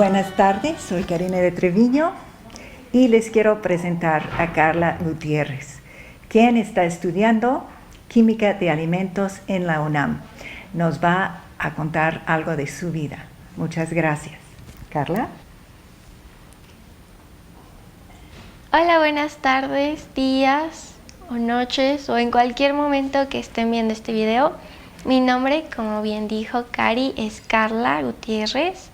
Buenas tardes, soy Karina de Treviño y les quiero presentar a Carla Gutiérrez, quien está estudiando Química de Alimentos en la UNAM. Nos va a contar algo de su vida. Muchas gracias. Carla. Hola, buenas tardes, días o noches o en cualquier momento que estén viendo este video. Mi nombre, como bien dijo Cari, es Carla Gutiérrez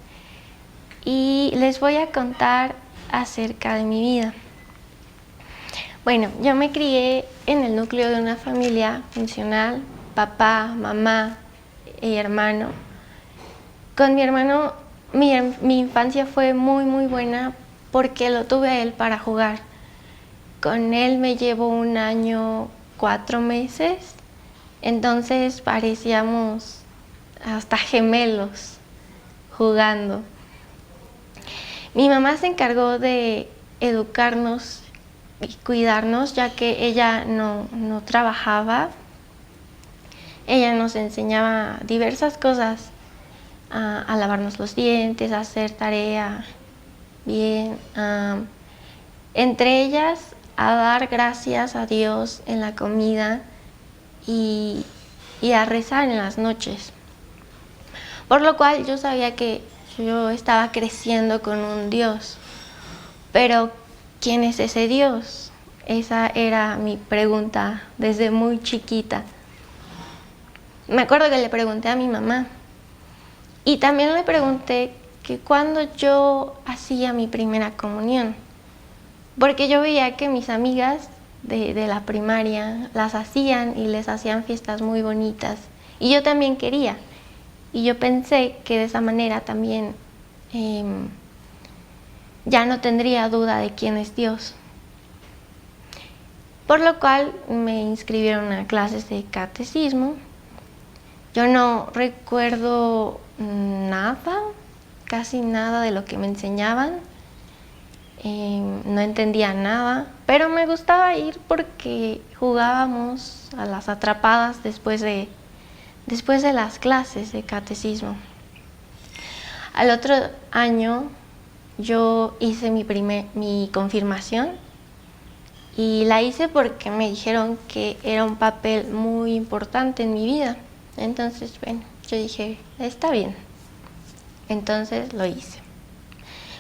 y les voy a contar acerca de mi vida. Bueno, yo me crié en el núcleo de una familia funcional, papá, mamá y hermano. Con mi hermano, mi infancia fue muy buena porque lo tuve a él para jugar. Con él me llevo 1 año, 4 meses, entonces parecíamos hasta gemelos jugando. Mi mamá se encargó de educarnos y cuidarnos, ya que ella no trabajaba. Ella nos enseñaba diversas cosas, a lavarnos los dientes, a hacer tarea bien, entre ellas a dar gracias a Dios en la comida y a rezar en las noches. Por lo cual yo sabía que yo estaba creciendo con un Dios. Pero, ¿quién es ese Dios? Esa era mi pregunta desde muy chiquita. Me acuerdo que le pregunté a mi mamá. Y también le pregunté que cuando yo hacía mi primera comunión. Porque yo veía que mis amigas de la primaria las hacían y les hacían fiestas muy bonitas. Y yo también quería. Y yo pensé que de esa manera también ya no tendría duda de quién es Dios. Por lo cual me inscribieron a clases de catecismo. Yo no recuerdo nada, casi nada de lo que me enseñaban. No entendía nada, pero me gustaba ir porque jugábamos a las atrapadas después de las clases de catecismo. Al otro año yo hice mi confirmación y la hice porque me dijeron que era un papel muy importante en mi vida. Entonces, bueno, yo dije, está bien. Entonces lo hice.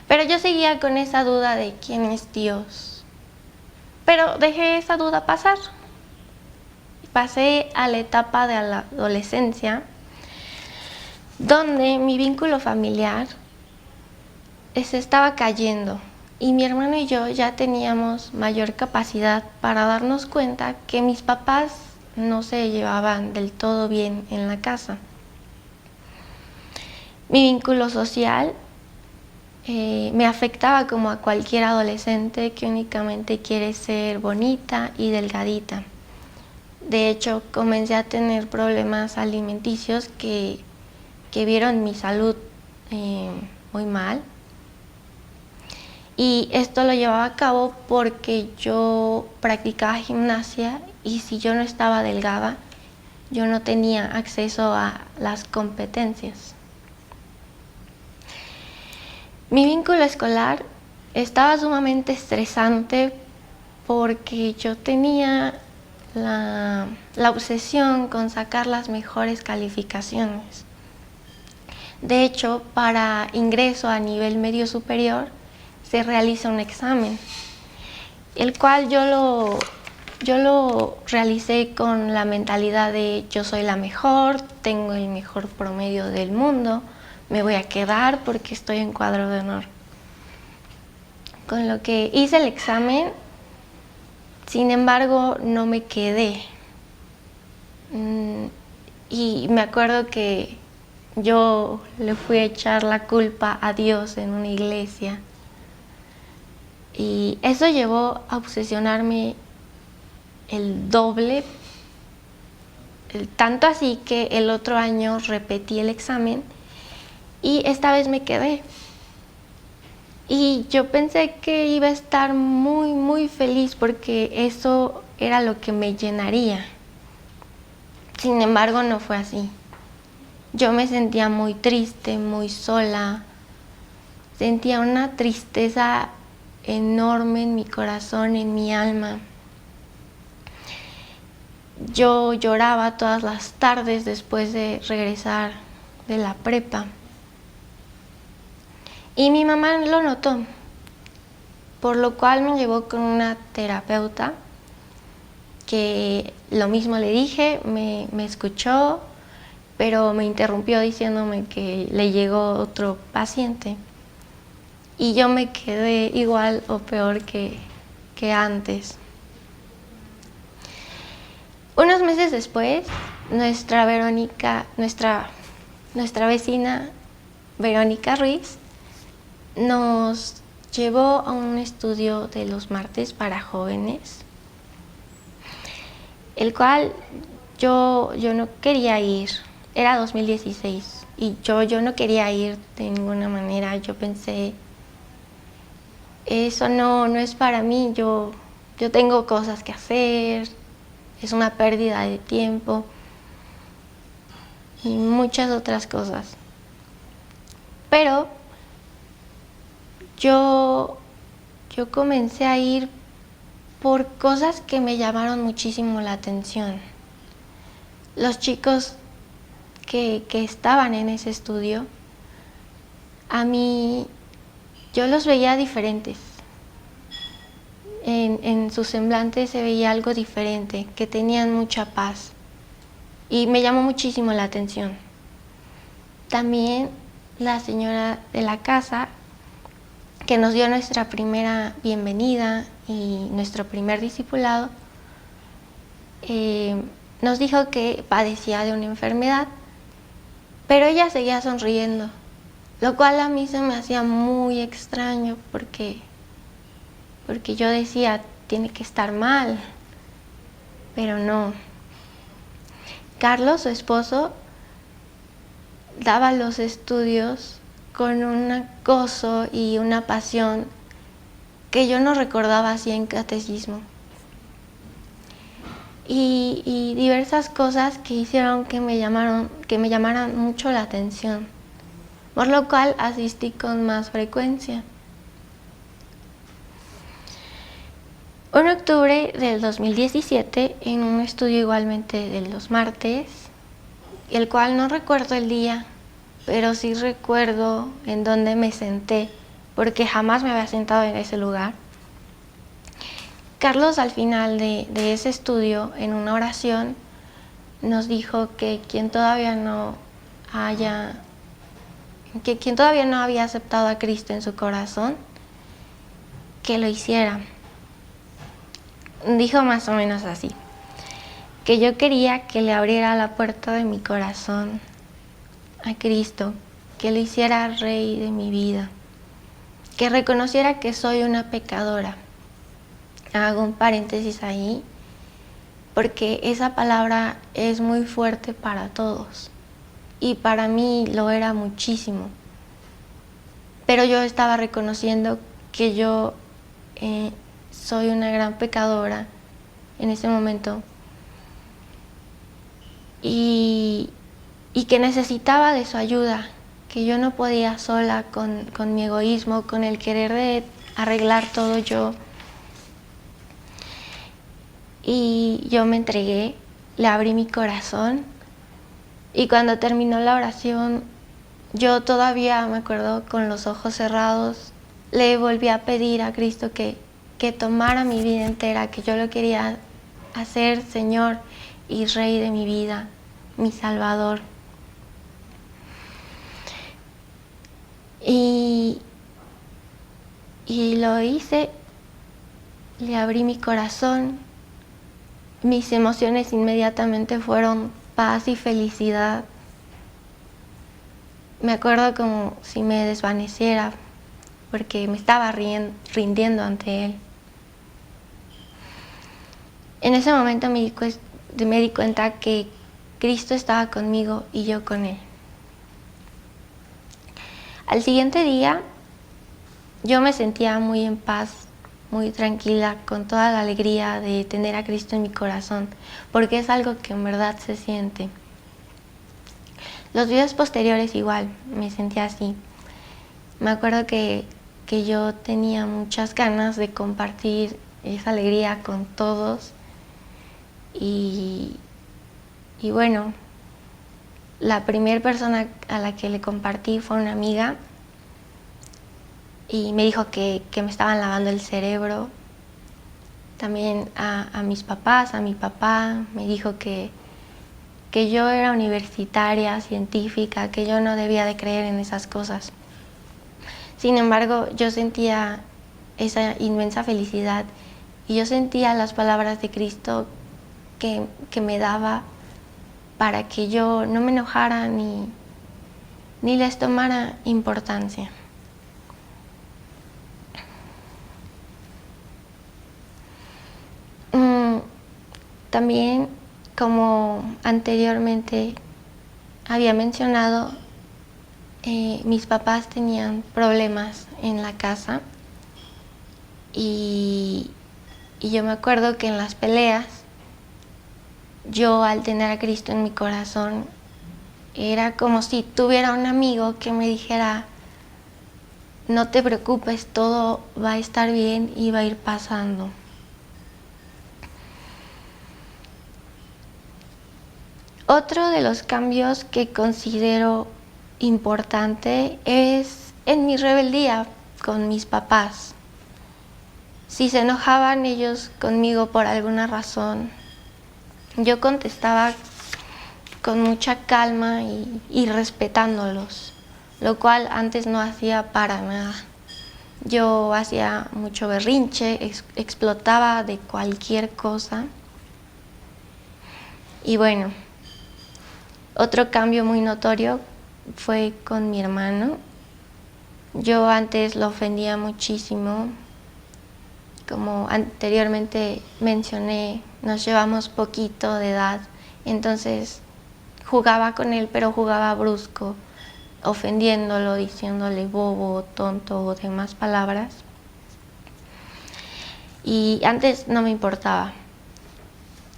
Pero yo seguía con esa duda de quién es Dios. Pero dejé esa duda pasar. Pasé a la etapa de la adolescencia, donde mi vínculo familiar se estaba cayendo. Y mi hermano y yo ya teníamos mayor capacidad para darnos cuenta que mis papás no se llevaban del todo bien en la casa. Mi vínculo social me afectaba como a cualquier adolescente que únicamente quiere ser bonita y delgadita. De hecho, comencé a tener problemas alimenticios que vieron mi salud muy mal. Y esto lo llevaba a cabo porque yo practicaba gimnasia y si yo no estaba delgada, yo no tenía acceso a las competencias. Mi vínculo escolar estaba sumamente estresante porque yo tenía la obsesión con sacar las mejores calificaciones. De hecho, para ingreso a nivel medio superior se realiza un examen, el cual yo lo realicé con la mentalidad de yo soy la mejor, tengo el mejor promedio del mundo, me voy a quedar porque estoy en cuadro de honor. Con lo que hice el examen, sin embargo, no me quedé. Y me acuerdo que yo le fui a echar la culpa a Dios en una iglesia. Y eso llevó a obsesionarme el doble, tanto así que el otro año repetí el examen y esta vez me quedé. Y yo pensé que iba a estar muy feliz porque eso era lo que me llenaría. Sin embargo, no fue así. Yo me sentía muy triste, muy sola. sentía una tristeza enorme en mi corazón, en mi alma. Yo lloraba todas las tardes después de regresar de la prepa. Y mi mamá lo notó, por lo cual me llevó con una terapeuta que lo mismo le dije, me escuchó, pero me interrumpió diciéndome que le llegó otro paciente. Y yo me quedé igual o peor que antes. Unos meses después, nuestra vecina Verónica Ruiz nos llevó a un estudio de los martes para jóvenes, el cual yo no quería ir. Era 2016 y yo no quería ir de ninguna manera. Yo pensé, eso no es para mí, yo tengo cosas que hacer, es una pérdida de tiempo y muchas otras cosas. Pero yo comencé a ir por cosas que me llamaron muchísimo la atención. Los chicos que estaban en ese estudio, a mí yo los veía diferentes. En su semblante se veía algo diferente, que tenían mucha paz. Y me llamó muchísimo la atención. También la señora de la casa, que nos dio nuestra primera bienvenida y nuestro primer discipulado, nos dijo que padecía de una enfermedad, pero ella seguía sonriendo, lo cual a mí se me hacía muy extraño porque yo decía, tiene que estar mal, pero no. Carlos, su esposo, daba los estudios con un gozo y una pasión que yo no recordaba así en catecismo. Y diversas cosas que hicieron que me llamaran mucho la atención, por lo cual asistí con más frecuencia. En octubre del 2017, en un estudio igualmente de los martes, el cual no recuerdo el día, pero sí recuerdo en dónde me senté, porque jamás me había sentado en ese lugar. Carlos, al final de ese estudio, en una oración, nos dijo que quien todavía no había aceptado a Cristo en su corazón, que lo hiciera. Dijo más o menos así, que yo quería que le abriera la puerta de mi corazón a Cristo, que lo hiciera Rey de mi vida, que reconociera que soy una pecadora. Hago un paréntesis ahí, porque esa palabra es muy fuerte para todos, y para mí lo era muchísimo. Pero yo estaba reconociendo que yo soy una gran pecadora en ese momento y que necesitaba de su ayuda, que yo no podía sola con mi egoísmo, con el querer de arreglar todo yo. Y yo me entregué, le abrí mi corazón y cuando terminó la oración, yo todavía me acuerdo con los ojos cerrados, le volví a pedir a Cristo que tomara mi vida entera, que yo lo quería hacer Señor y Rey de mi vida, mi Salvador. Y lo hice, le abrí mi corazón, mis emociones inmediatamente fueron paz y felicidad. Me acuerdo como si me desvaneciera, porque me estaba rindiendo ante Él. En ese momento me di cuenta que Cristo estaba conmigo y yo con Él. Al siguiente día, yo me sentía muy en paz, muy tranquila, con toda la alegría de tener a Cristo en mi corazón, porque es algo que en verdad se siente. Los días posteriores igual, me sentía así. Me acuerdo que yo tenía muchas ganas de compartir esa alegría con todos y bueno, la primera persona a la que le compartí fue una amiga y me dijo que me estaban lavando el cerebro. También a mis papás, a mi papá, me dijo que yo era universitaria, científica, que yo no debía de creer en esas cosas. Sin embargo, yo sentía esa inmensa felicidad y yo sentía las palabras de Cristo que me daba para que yo no me enojara ni les tomara importancia. También, como anteriormente había mencionado, mis papás tenían problemas en la casa y yo me acuerdo que en las peleas, yo al tener a Cristo en mi corazón, era como si tuviera un amigo que me dijera: no te preocupes, todo va a estar bien y va a ir pasando. Otro de los cambios que considero importante es en mi rebeldía con mis papás. Si se enojaban ellos conmigo por alguna razón, yo contestaba con mucha calma y respetándolos, lo cual antes no hacía para nada. Yo hacía mucho berrinche, explotaba de cualquier cosa. Y bueno, otro cambio muy notorio fue con mi hermano. Yo antes lo ofendía muchísimo. Como anteriormente mencioné, nos llevamos poquito de edad, entonces jugaba con él, pero jugaba brusco, ofendiéndolo, diciéndole bobo, tonto o demás palabras. Y antes no me importaba.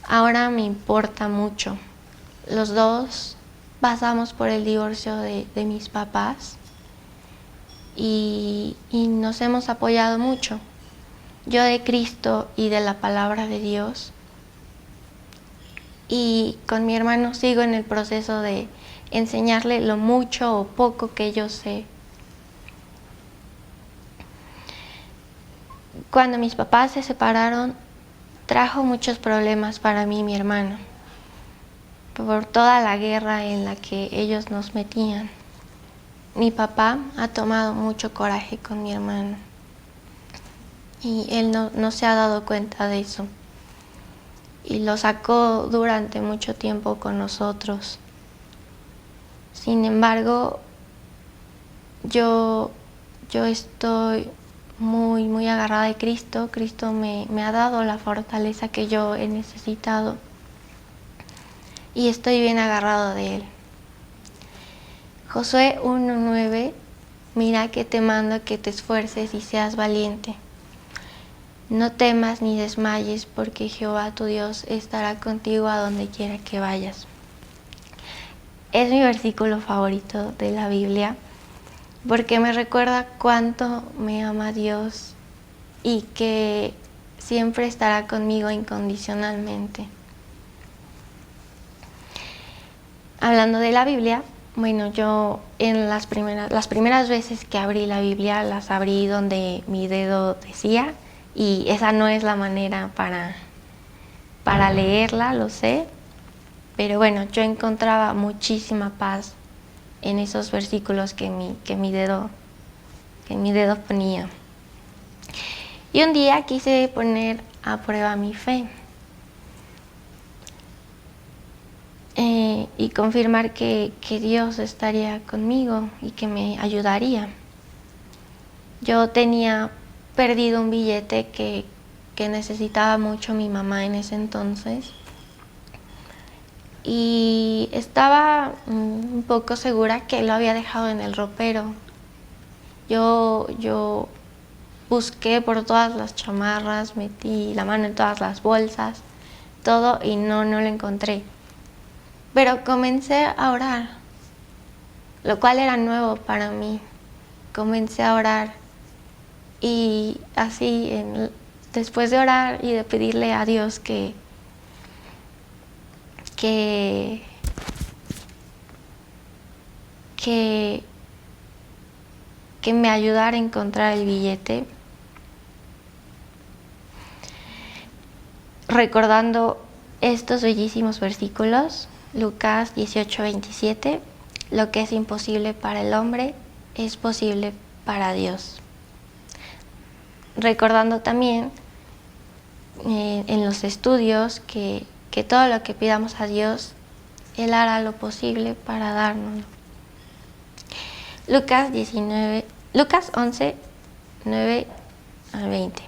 Ahora me importa mucho. Los dos pasamos por el divorcio de mis papás y nos hemos apoyado mucho. Yo de Cristo y de la palabra de Dios. Y con mi hermano sigo en el proceso de enseñarle lo mucho o poco que yo sé. Cuando mis papás se separaron, trajo muchos problemas para mí y mi hermano, por toda la guerra en la que ellos nos metían. Mi papá ha tomado mucho coraje con mi hermano y él no se ha dado cuenta de eso. Y lo sacó durante mucho tiempo con nosotros. Sin embargo, yo estoy muy agarrada de Cristo. Cristo me ha dado la fortaleza que yo he necesitado y estoy bien agarrado de Él. Josué 1:9, mira que te mando que te esfuerces y seas valiente. No temas ni desmayes, porque Jehová tu Dios estará contigo a donde quiera que vayas. Es mi versículo favorito de la Biblia, porque me recuerda cuánto me ama Dios y que siempre estará conmigo incondicionalmente. Hablando de la Biblia, bueno, yo en las primeras veces que abrí la Biblia, las abrí donde mi dedo decía, y esa no es la manera para leerla, lo sé, pero bueno, yo encontraba muchísima paz en esos versículos que mi dedo ponía. Y un día quise poner a prueba mi fe y confirmar que Dios estaría conmigo y que me ayudaría. Yo tenía perdido un billete que necesitaba mucho mi mamá en ese entonces y estaba un poco segura que lo había dejado en el ropero. Yo busqué por todas las chamarras, metí la mano en todas las bolsas, todo, y no lo encontré. Pero comencé a orar, lo cual era nuevo para mí. comencé a orar y así, después de orar y de pedirle a Dios que me ayudara a encontrar el billete, recordando estos bellísimos versículos, Lucas 18:27, lo que es imposible para el hombre es posible para Dios. Recordando también en los estudios que todo lo que pidamos a Dios, Él hará lo posible para dárnoslo. Lucas 11, 9 al 20.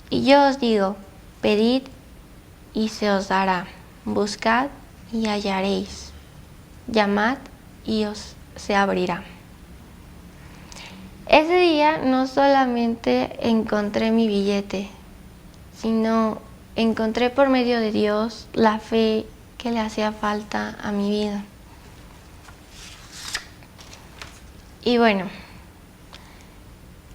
Y yo os digo, pedid y se os dará, buscad y hallaréis, llamad y os se abrirá. Ese día no solamente encontré mi billete, sino encontré por medio de Dios la fe que le hacía falta a mi vida. Y bueno,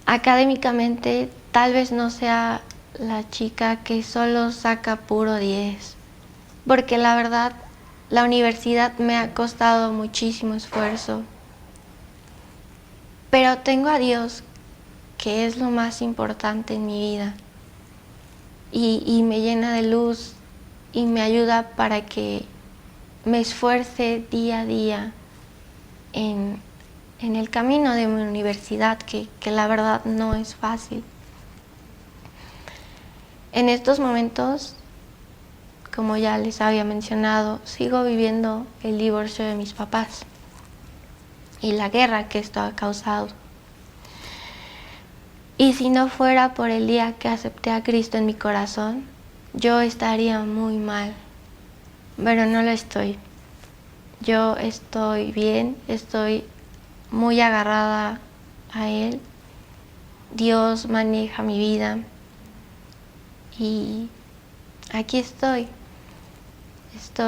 académicamente tal vez no sea la chica que solo saca puro 10, porque la verdad la universidad me ha costado muchísimo esfuerzo. Pero tengo a Dios, que es lo más importante en mi vida, y me llena de luz y me ayuda para que me esfuerce día a día en el camino de mi universidad, que la verdad no es fácil. En estos momentos, como ya les había mencionado, sigo viviendo el divorcio de mis papás y la guerra que esto ha causado. Y si no fuera por el día que acepté a Cristo en mi corazón, yo estaría muy mal, pero no lo estoy. Yo estoy bien, estoy muy agarrada a Él. Dios maneja mi vida y aquí estoy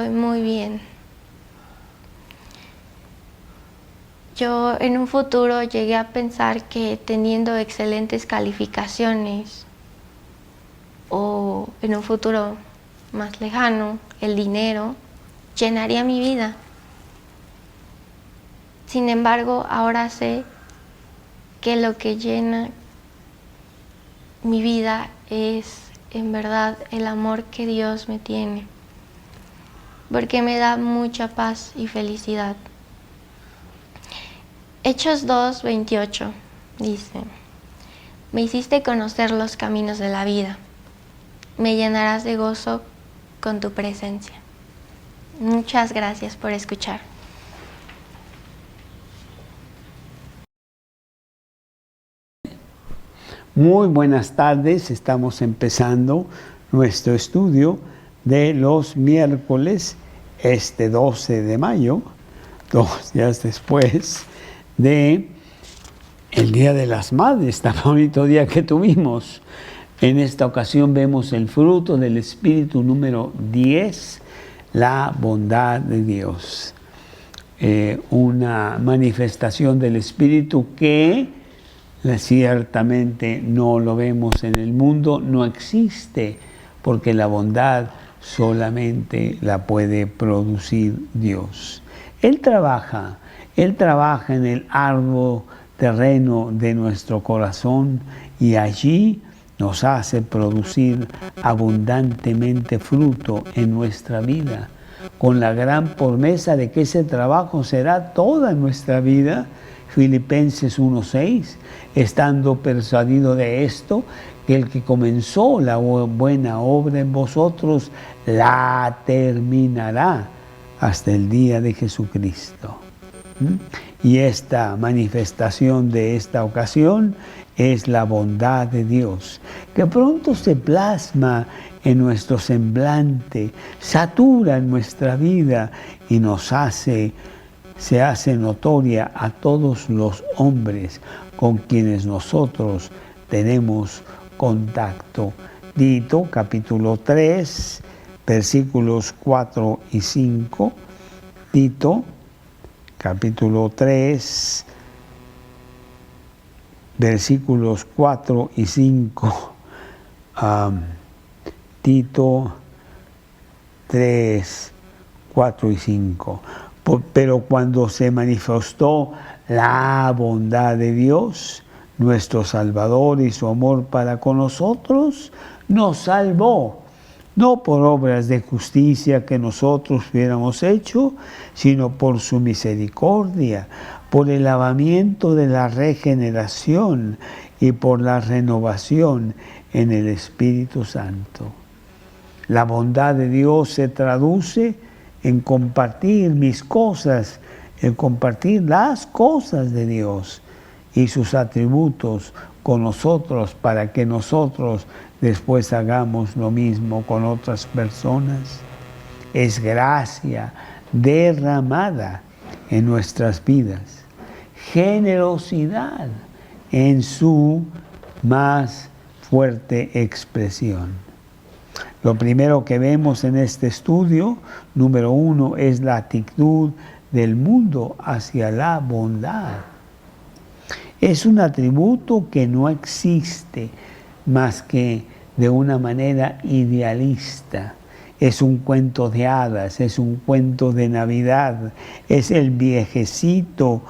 muy bien. Yo en un futuro llegué a pensar que teniendo excelentes calificaciones o en un futuro más lejano, el dinero llenaría mi vida. Sin embargo, ahora sé que lo que llena mi vida es en verdad el amor que Dios me tiene, porque me da mucha paz y felicidad. Hechos 2:28 dice: me hiciste conocer los caminos de la vida, me llenarás de gozo con tu presencia. Muchas gracias por escuchar. Muy buenas tardes, estamos empezando nuestro estudio de los miércoles, 12 de mayo, 2 días después de el Día de las Madres, tan bonito día que tuvimos. En esta ocasión vemos el fruto del Espíritu número 10, la bondad de Dios. Una manifestación del Espíritu que ciertamente no lo vemos en el mundo, no existe, porque la bondad solamente la puede producir Dios. Él trabaja en el arduo terreno de nuestro corazón y allí nos hace producir abundantemente fruto en nuestra vida, con la gran promesa de que ese trabajo será toda nuestra vida. Filipenses 1:6, estando persuadido de esto, que el que comenzó la buena obra en vosotros la terminará hasta el día de Jesucristo. Y esta manifestación de esta ocasión es la bondad de Dios, que pronto se plasma en nuestro semblante, satura en nuestra vida y se hace notoria a todos los hombres con quienes nosotros tenemos contacto. Tito, capítulo 3, versículos 4 y 5. Tito, capítulo 3, versículos 4 y 5, Tito 3, 4 y 5. Pero cuando se manifestó la bondad de Dios, nuestro Salvador, y su amor para con nosotros, nos salvó, no por obras de justicia que nosotros hubiéramos hecho, sino por su misericordia, por el lavamiento de la regeneración y por la renovación en el Espíritu Santo. La bondad de Dios se traduce en compartir mis cosas, en compartir las cosas de Dios y sus atributos con nosotros, para que nosotros después hagamos lo mismo con otras personas. Es gracia derramada en nuestras vidas, generosidad en su más fuerte expresión. Lo primero que vemos en este estudio, número 1, es la actitud del mundo hacia la bondad. Es un atributo que no existe más que de una manera idealista. Es un cuento de hadas, es un cuento de Navidad, es el viejecito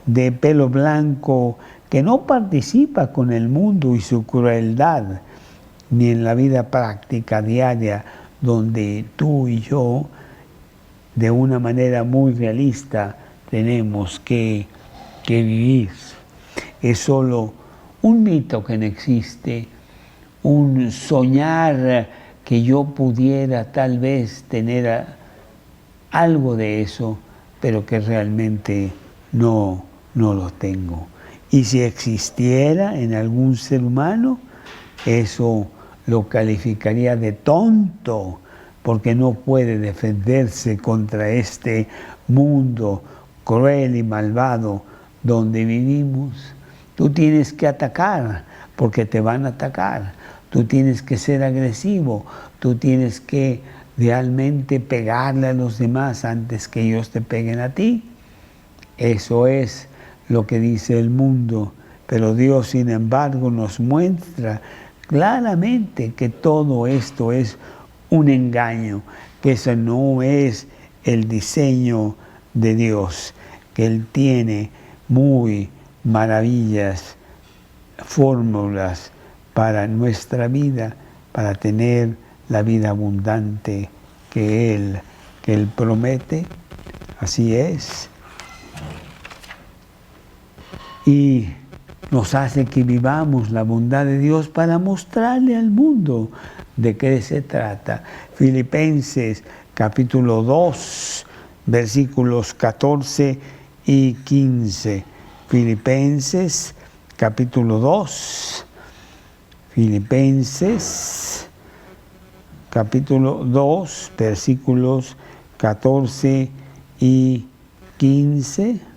de pelo blanco que no participa con el mundo y su crueldad, ni en la vida práctica diaria, donde tú y yo, de una manera muy realista, tenemos que vivir. Es solo un mito que no existe, un soñar que yo pudiera tal vez tener algo de eso, pero que realmente no lo tengo. Y si existiera en algún ser humano, eso lo calificaría de tonto, porque no puede defenderse contra este mundo cruel y malvado donde vivimos. Tú tienes que atacar, porque te van a atacar. Tú tienes que ser agresivo, tú tienes que realmente pegarle a los demás antes que ellos te peguen a ti. Eso es lo que dice el mundo, pero Dios, sin embargo, nos muestra claramente que todo esto es un engaño, que eso no es el diseño de Dios, que Él tiene muy maravillas, fórmulas para nuestra vida, para tener la vida abundante que Él promete. Así es. Y nos hace que vivamos la bondad de Dios para mostrarle al mundo de qué se trata. Filipenses capítulo 2, versículos 14 y 15. Filipenses capítulo 2. Filipenses capítulo 2, versículos 14 y 15.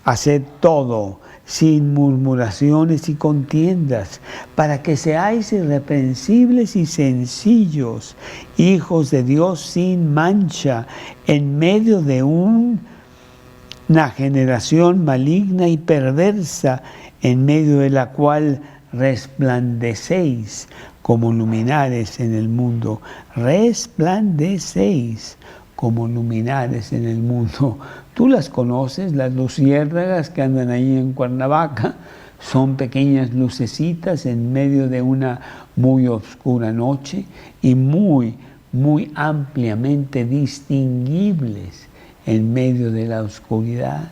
Haced todo sin murmuraciones y contiendas, para que seáis irreprensibles y sencillos, hijos de Dios sin mancha, en medio de una generación maligna y perversa, en medio de la cual resplandecéis como luminares en el mundo. Resplandecéis como luminares en el mundo. Tú las conoces, las luciérnagas que andan ahí en Cuernavaca. Son pequeñas lucecitas en medio de una muy oscura noche y muy ampliamente distinguibles en medio de la oscuridad.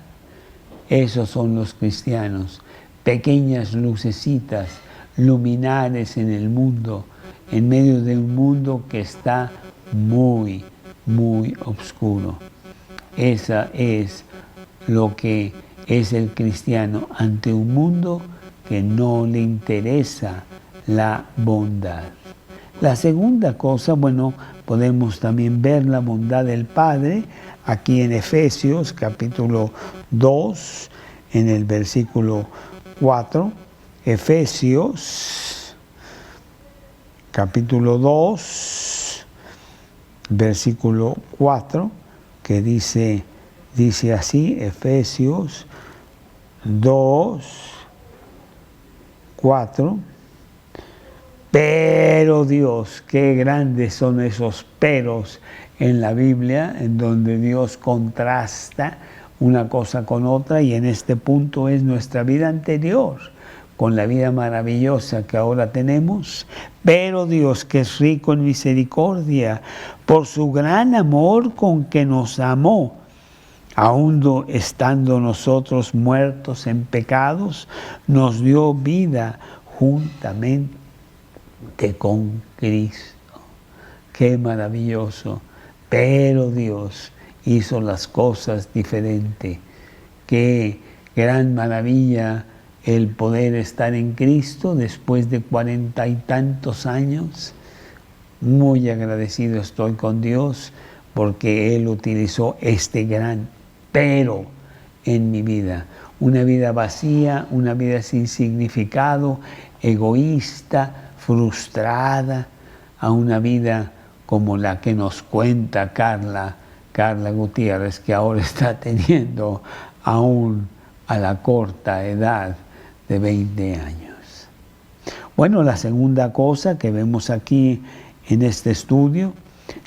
Esos son los cristianos, pequeñas lucecitas, luminares en el mundo, en medio de un mundo que está muy oscuro. Esa es lo que es el cristiano ante un mundo que no le interesa la bondad. La segunda cosa, podemos también ver la bondad del Padre aquí en Efesios capítulo 2, en el versículo 4. Efesios capítulo 2, versículo 4, que dice así, Efesios 2, 4. Pero Dios, qué grandes son esos peros en la Biblia, en donde Dios contrasta una cosa con otra, y en este punto es nuestra vida anterior, con la vida maravillosa que ahora tenemos. Pero Dios, que es rico en misericordia, por su gran amor con que nos amó, aun estando nosotros muertos en pecados, nos dio vida juntamente con Cristo. Qué maravilloso. Pero Dios hizo las cosas diferente. Qué gran maravilla el poder estar en Cristo después de 40 y tantos años. Muy agradecido estoy con Dios porque Él utilizó este gran pero en mi vida. Una vida vacía, una vida sin significado, egoísta, frustrada, a una vida como la que nos cuenta Carla Gutiérrez, que ahora está teniendo aún a la corta edad de 20 años. Bueno, la segunda cosa que vemos aquí en este estudio,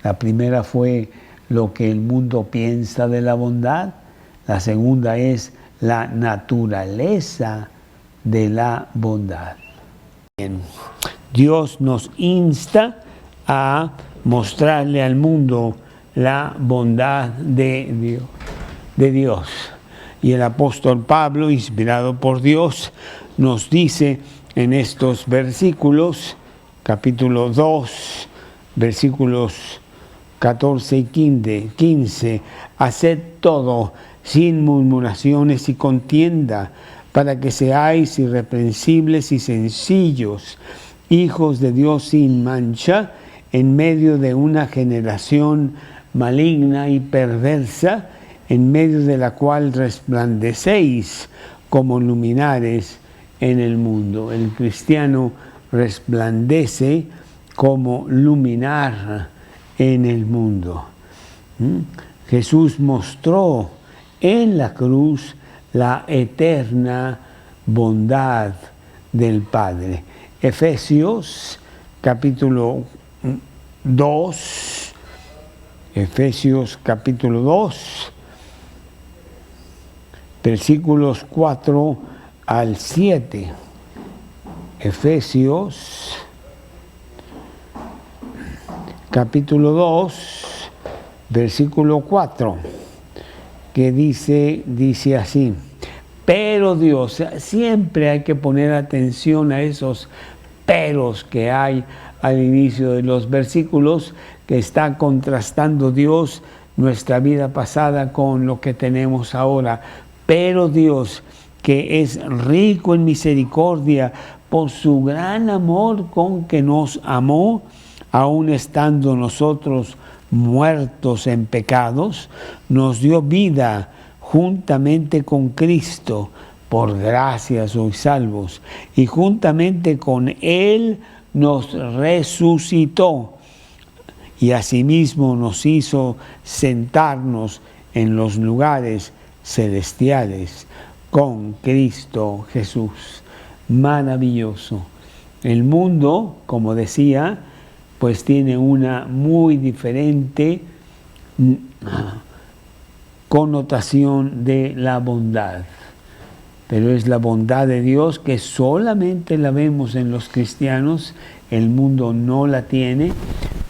la primera fue lo que el mundo piensa de la bondad, la segunda es la naturaleza de la bondad. Bien. Dios nos insta a mostrarle al mundo la bondad de Dios. Y el apóstol Pablo, inspirado por Dios, nos dice en estos versículos, capítulo 2, versículos 14 y 15, haced todo sin murmuraciones y contienda, para que seáis irreprensibles y sencillos, hijos de Dios sin mancha, en medio de una generación maligna y perversa, en medio de la cual resplandecéis como luminares en el mundo. El cristiano resplandece como luminar en el mundo. Jesús mostró en la cruz la eterna bondad del Padre. Efesios capítulo 2, versículos 4 al 7. Efesios capítulo 2, versículo 4, que dice así: pero Dios, siempre hay que poner atención a esos peros que hay al inicio de los versículos, que está contrastando Dios nuestra vida pasada con lo que tenemos ahora. Pero Dios, que es rico en misericordia, por su gran amor con que nos amó, aun estando nosotros muertos en pecados, nos dio vida juntamente con Cristo. Por gracia sois salvos, y juntamente con Él nos resucitó, y asimismo nos hizo sentarnos en los lugares celestiales con Cristo Jesús. Maravilloso. El mundo, como decía, pues tiene una muy diferente connotación de la bondad. Pero es la bondad de Dios que solamente la vemos en los cristianos, el mundo no la tiene.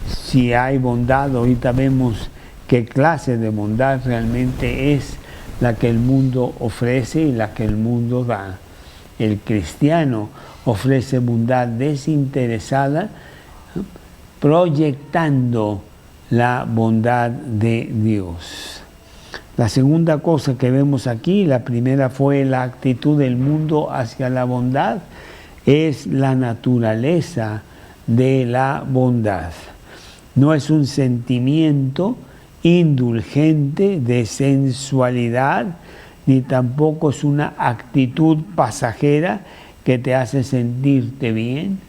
Si hay bondad, ahorita vemos qué clase de bondad realmente es la que el mundo ofrece y la que el mundo da. El cristiano ofrece bondad desinteresada, proyectando la bondad de Dios. La segunda cosa que vemos aquí, la primera fue la actitud del mundo hacia la bondad, es la naturaleza de la bondad. No es un sentimiento indulgente de sensualidad, ni tampoco es una actitud pasajera que te hace sentirte bien.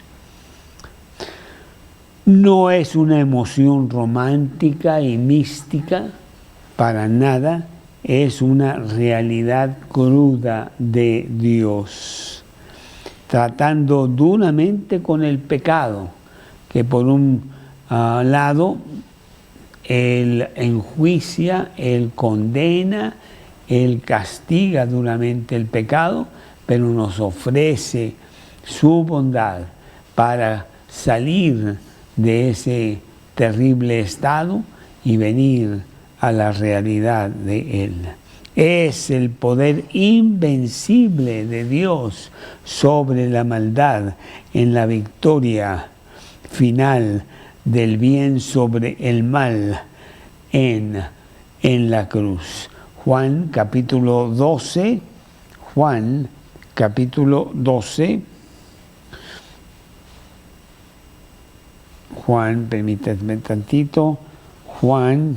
No es una emoción romántica y mística, para nada, es una realidad cruda de Dios, tratando duramente con el pecado, que por un lado Él enjuicia, Él condena, Él castiga duramente el pecado, pero nos ofrece su bondad para salir de ese terrible estado y venir a la realidad de Él. Es el poder invencible de Dios sobre la maldad en la victoria final del bien sobre el mal en la cruz. Juan capítulo 12, Juan capítulo 12, Juan, permítanme tantito, Juan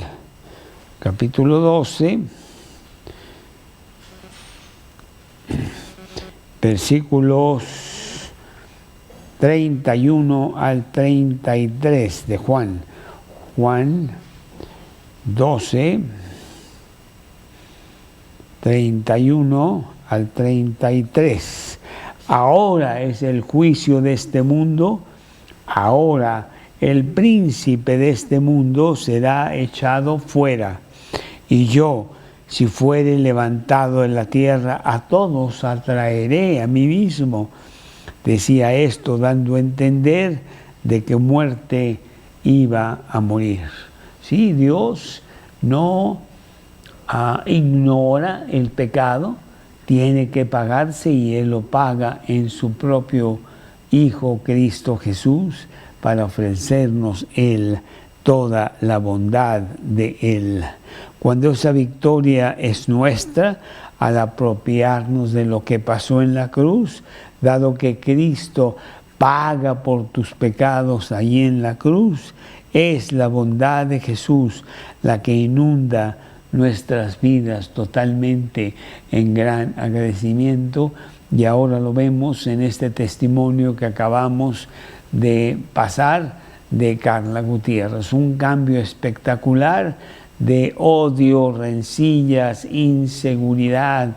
capítulo 12, versículos 31 al 33 de Juan. Juan 12, 31 al 33. Ahora es el juicio de este mundo, ahora el príncipe de este mundo será echado fuera. Y yo, si fuere levantado en la tierra, a todos atraeré a mí mismo. Decía esto dando a entender de que muerte iba a morir. Sí, Dios no ignora el pecado, tiene que pagarse y Él lo paga en su propio Hijo Cristo Jesús para ofrecernos Él toda la bondad de Él. Cuando esa victoria es nuestra, al apropiarnos de lo que pasó en la cruz, dado que Cristo paga por tus pecados allí en la cruz, es la bondad de Jesús la que inunda nuestras vidas totalmente en gran agradecimiento. Y ahora lo vemos en este testimonio que acabamos de pasar de Carla Gutiérrez, un cambio espectacular de odio, rencillas, inseguridad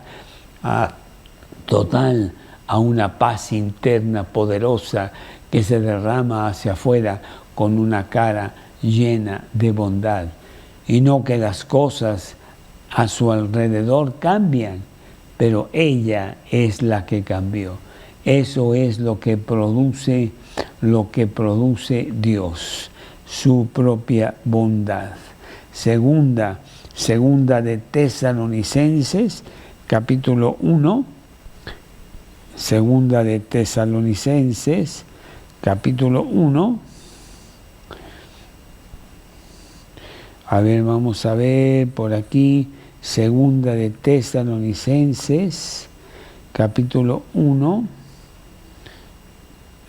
total a una paz interna poderosa que se derrama hacia afuera con una cara llena de bondad. Y no que las cosas a su alrededor cambian, pero ella es la que cambió. Eso es lo que produce Dios, su propia bondad. Segunda de Tesalonicenses, capítulo 1. Segunda de Tesalonicenses, capítulo 1. A ver, vamos a ver por aquí. Segunda de Tesalonicenses, capítulo 1,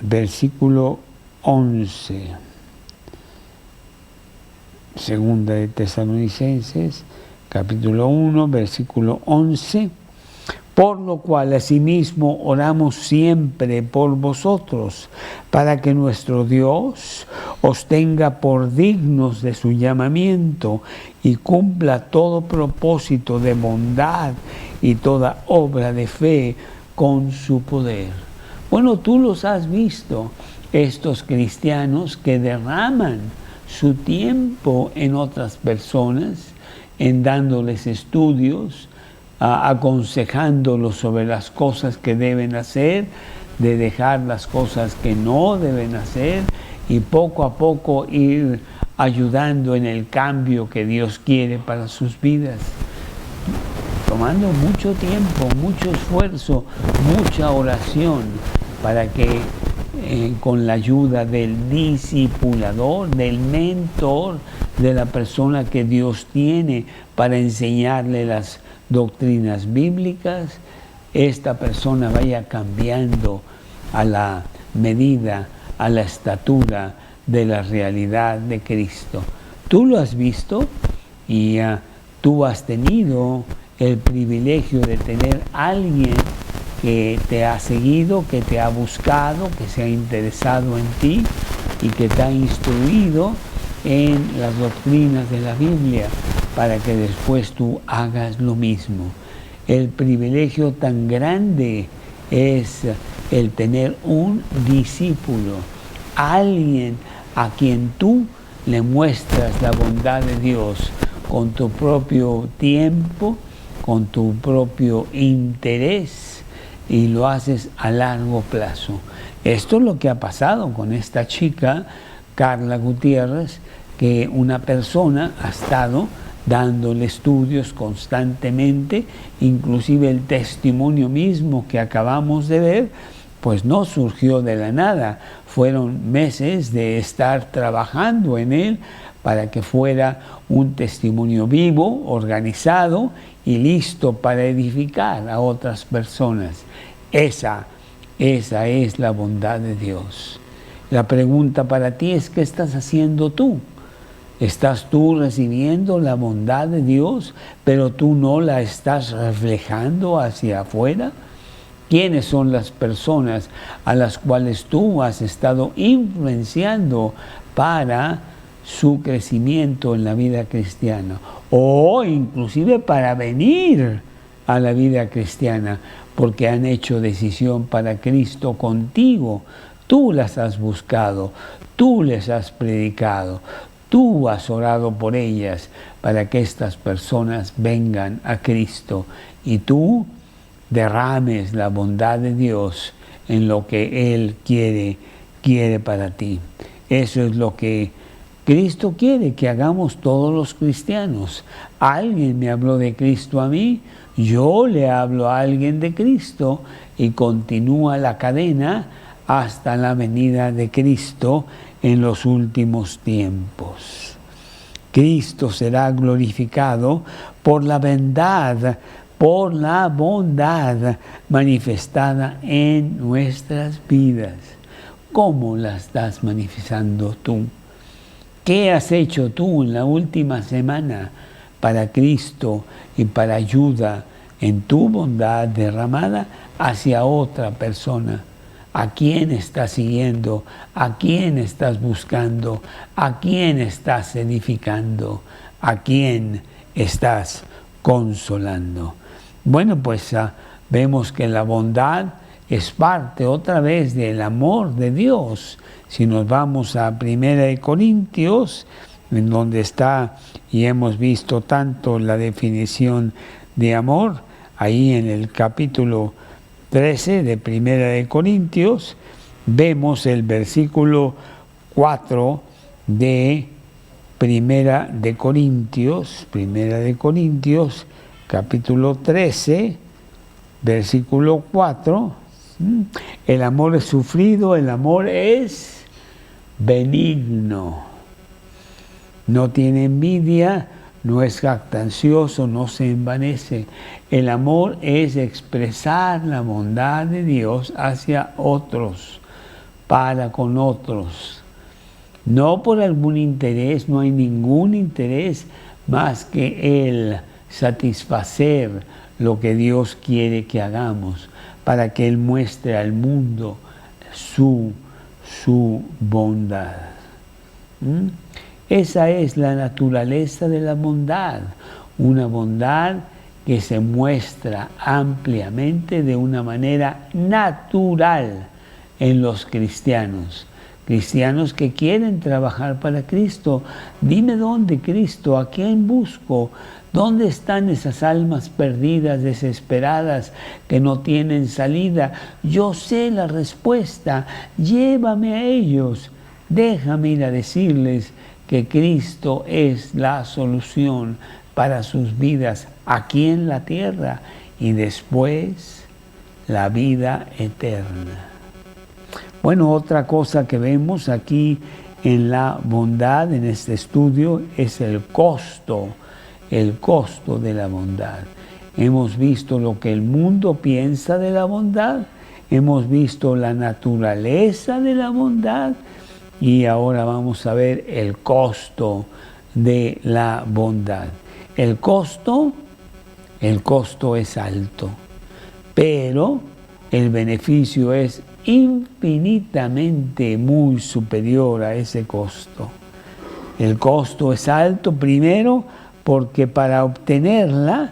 versículo 11. Segunda de Tesalonicenses, capítulo 1, versículo 11. Por lo cual asimismo oramos siempre por vosotros, para que nuestro Dios os tenga por dignos de su llamamiento y cumpla todo propósito de bondad y toda obra de fe con su poder. Bueno, tú los has visto, estos cristianos que derraman su tiempo en otras personas, en dándoles estudios, aconsejándolos sobre las cosas que deben hacer, de dejar las cosas que no deben hacer y poco a poco ir ayudando en el cambio que Dios quiere para sus vidas. Tomando mucho tiempo, mucho esfuerzo, mucha oración para que con la ayuda del discipulador, del mentor, de la persona que Dios tiene para enseñarle las doctrinas bíblicas, esta persona vaya cambiando a la medida, a la estatura de la realidad de Cristo. Tú lo has visto y tú has tenido el privilegio de tener a alguien que te ha seguido, que te ha buscado, que se ha interesado en ti y que te ha instruido en las doctrinas de la Biblia para que después tú hagas lo mismo. El privilegio tan grande es el tener un discípulo, alguien a quien tú le muestras la bondad de Dios con tu propio tiempo, con tu propio interés, y lo haces a largo plazo. Esto es lo que ha pasado con esta chica, Carla Gutiérrez, que una persona ha estado dándole estudios constantemente, inclusive el testimonio mismo que acabamos de ver, pues no surgió de la nada. Fueron meses de estar trabajando en él para que fuera un testimonio vivo, organizado y listo para edificar a otras personas. Esa es la bondad de Dios. La pregunta para ti es: ¿qué estás haciendo tú? ¿Estás tú recibiendo la bondad de Dios, pero tú no la estás reflejando hacia afuera? ¿Quiénes son las personas a las cuales tú has estado influenciando para su crecimiento en la vida cristiana? O inclusive para venir a la vida cristiana, porque han hecho decisión para Cristo contigo. Tú las has buscado, tú les has predicado, tú has orado por ellas para que estas personas vengan a Cristo, y tú derrames la bondad de Dios en lo que Él quiere para ti. Eso es lo que Cristo quiere que hagamos todos los cristianos. Alguien me habló de Cristo a mí, yo le hablo a alguien de Cristo, y continúa la cadena hasta la venida de Cristo en los últimos tiempos. Cristo será glorificado por la bondad manifestada en nuestras vidas. ¿Cómo la estás manifestando tú? ¿Qué has hecho tú en la última semana para Cristo y para ayuda en tu bondad derramada hacia otra persona? ¿A quién estás siguiendo? ¿A quién estás buscando? ¿A quién estás edificando? ¿A quién estás consolando? Bueno, pues vemos que la bondad es parte otra vez del amor de Dios. Si nos vamos a 1 Corintios, en donde está, y hemos visto tanto la definición de amor, ahí en el capítulo 13 de 1 Corintios, vemos el versículo 4 de 1 Corintios, capítulo 13, versículo 4. El amor es sufrido, el amor es benigno, no tiene envidia, no es jactancioso, no se envanece. El amor es expresar la bondad de Dios hacia otros, para con otros. No por algún interés, no hay ningún interés más que el satisfacer lo que Dios quiere que hagamos, para que Él muestre al mundo su bondad. Esa es la naturaleza de la bondad, una bondad que se muestra ampliamente de una manera natural en los cristianos. Cristianos que quieren trabajar para Cristo. Dime dónde, Cristo, ¿a quién busco? ¿Dónde están esas almas perdidas, desesperadas, que no tienen salida? Yo sé la respuesta, llévame a ellos. Déjame ir a decirles que Cristo es la solución para sus vidas aquí en la tierra y después la vida eterna. Bueno, otra cosa que vemos aquí en la bondad, en este estudio, es el costo de la bondad. Hemos visto lo que el mundo piensa de la bondad, hemos visto la naturaleza de la bondad, y ahora vamos a ver el costo de la bondad. El costo es alto, pero el beneficio es infinitamente muy superior a ese costo. El costo es alto, primero, porque para obtenerla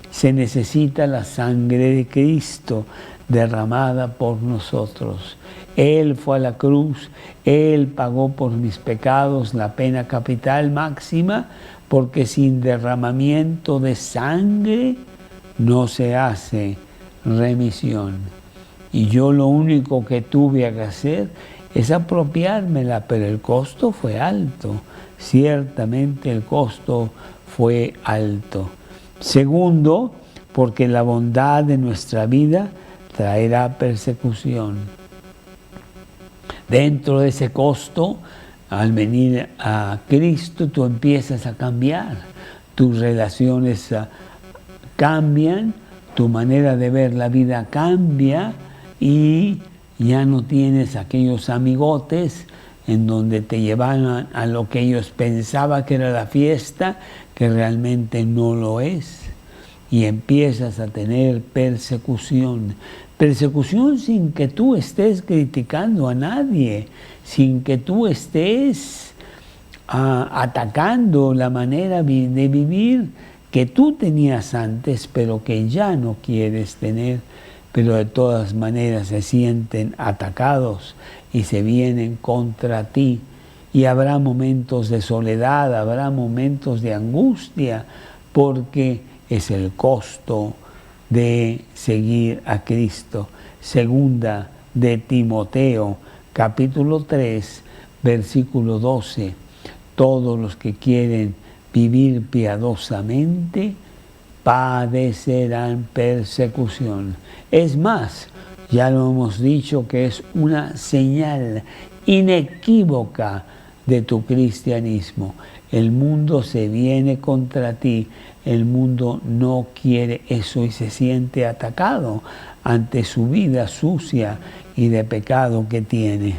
se necesita la sangre de Cristo derramada por nosotros. Él fue a la cruz, Él pagó por mis pecados la pena capital máxima, porque sin derramamiento de sangre no se hace remisión. Y yo lo único que tuve que hacer es apropiármela, pero el costo fue alto. Ciertamente el costo fue alto. Segundo, porque la bondad de nuestra vida traerá persecución. Dentro de ese costo, al venir a Cristo, tú empiezas a cambiar. Tus relaciones cambian, tu manera de ver la vida cambia y ya no tienes aquellos amigotes en donde te llevaban a lo que ellos pensaban que era la fiesta, que realmente no lo es. Y empiezas a tener persecución. Persecución sin que tú estés criticando a nadie, sin que tú estés atacando la manera de vivir que tú tenías antes, pero que ya no quieres tener. Pero de todas maneras se sienten atacados y se vienen contra ti. Y habrá momentos de soledad, habrá momentos de angustia, porque es el costo de seguir a Cristo. Segunda de Timoteo, capítulo 3, versículo 12. Todos los que quieren vivir piadosamente padecerán persecución. Es más, ya lo hemos dicho que es una señal inequívoca de tu cristianismo. El mundo se viene contra ti, el mundo no quiere eso y se siente atacado ante su vida sucia y de pecado que tiene.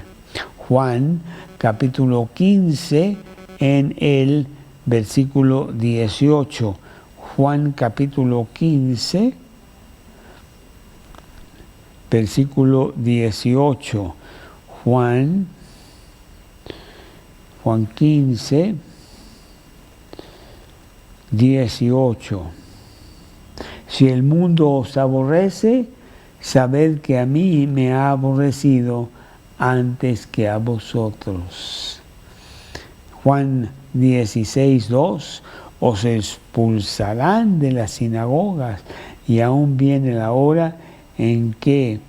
Juan capítulo 15 en el versículo 18. Juan capítulo 15, versículo 18. Juan 15, 18. Si el mundo os aborrece, sabed que a mí me ha aborrecido antes que a vosotros. Juan 16, 2. Os expulsarán de las sinagogas y aún viene la hora en que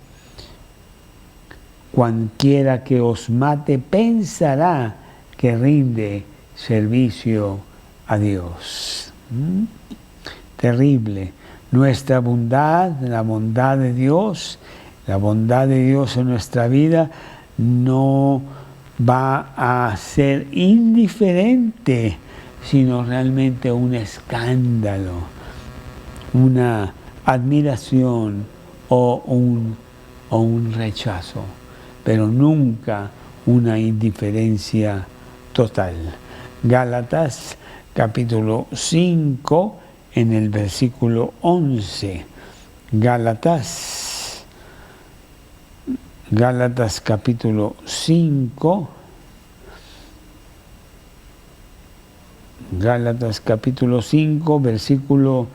cualquiera que os mate pensará que rinde servicio a Dios. Terrible. Nuestra bondad, la bondad de Dios en nuestra vida no va a ser indiferente, sino realmente un escándalo, una admiración o un rechazo, pero nunca una indiferencia total. Gálatas capítulo 5 en el versículo 11. Gálatas capítulo 5. Gálatas capítulo 5, versículo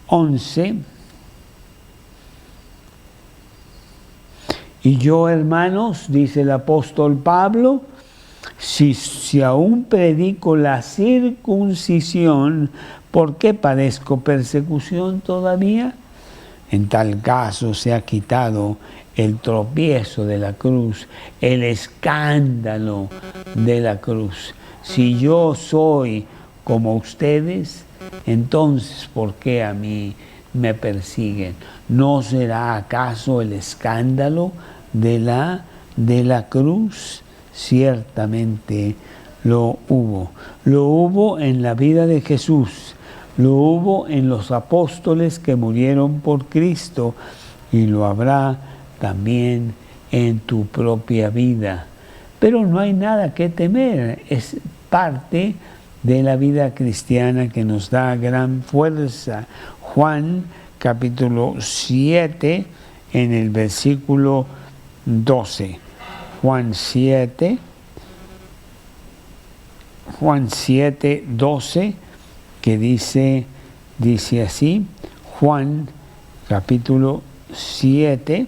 11. Y yo, hermanos, dice el apóstol Pablo, si aún predico la circuncisión, ¿por qué padezco persecución todavía? En tal caso se ha quitado el tropiezo de la cruz, el escándalo de la cruz. Si yo soy como ustedes, entonces ¿por qué a mí me persiguen? ¿No será acaso el escándalo de la cruz? Ciertamente lo hubo. Lo hubo en la vida de Jesús, lo hubo en los apóstoles que murieron por Cristo y lo habrá también en tu propia vida. Pero no hay nada que temer, es parte de la vida cristiana que nos da gran fuerza. Juan capítulo 7 en el versículo 12. Juan 7, 12, que dice así, Juan capítulo 7,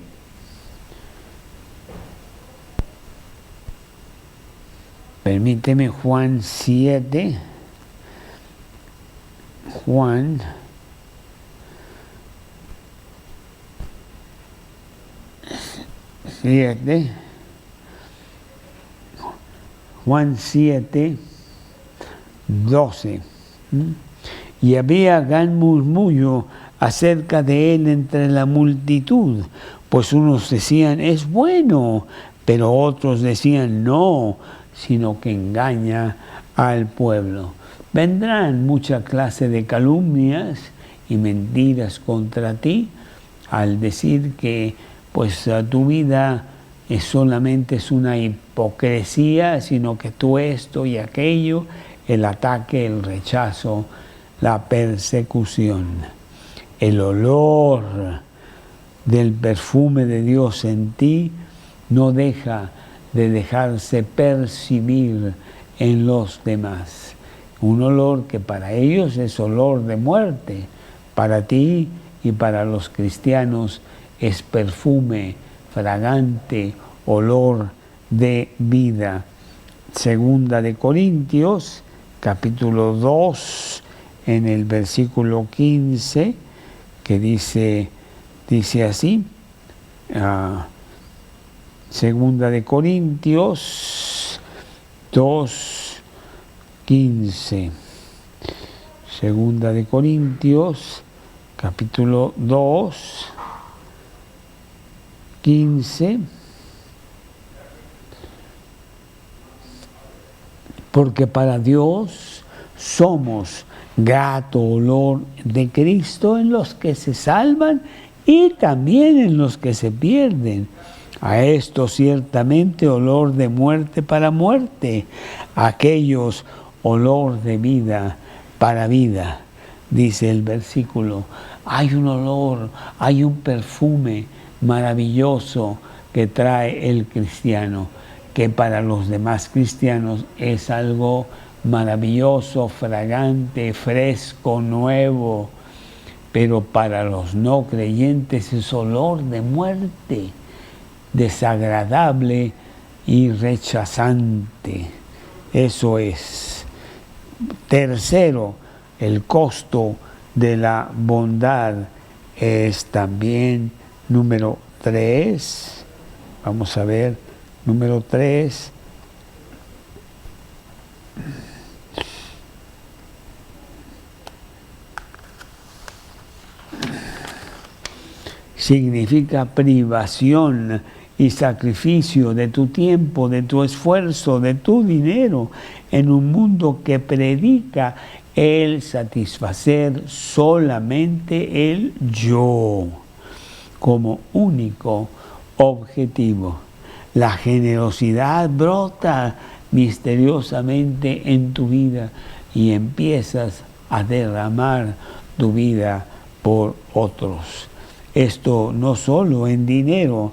permíteme, Juan 7, Juan 7, Juan 7, 12. Y había gran murmullo acerca de él entre la multitud, pues unos decían, es bueno, pero otros decían, no, sino que engaña al pueblo. Vendrán mucha clase de calumnias y mentiras contra ti al decir que pues tu vida solamente es una hipocresía, sino que tú esto y aquello, el ataque, el rechazo, la persecución. El olor del perfume de Dios en ti no deja de dejarse percibir en los demás. Un olor que para ellos es olor de muerte, para ti y para los cristianos es perfume, fragante, olor de vida. Segunda de Corintios, capítulo 2, en el versículo 15, que dice así, Segunda de Corintios 2, 15. Segunda de Corintios, capítulo 2, 15. Porque para Dios somos grato olor de Cristo en los que se salvan y también en los que se pierden. A esto ciertamente olor de muerte para muerte, a aquellos olor de vida para vida. Dice el versículo, hay un olor, hay un perfume maravilloso que trae el cristiano, que para los demás cristianos es algo maravilloso, fragante, fresco, nuevo, pero para los no creyentes es olor de muerte, desagradable y rechazante. Eso es. Tercero, el costo de la bondad es también número 3. Vamos a ver, número 3. Significa privación y sacrificio de tu tiempo, de tu esfuerzo, de tu dinero, en un mundo que predica el satisfacer solamente el yo como único objetivo. La generosidad brota misteriosamente en tu vida y empiezas a derramar tu vida por otros. Esto no solo en dinero,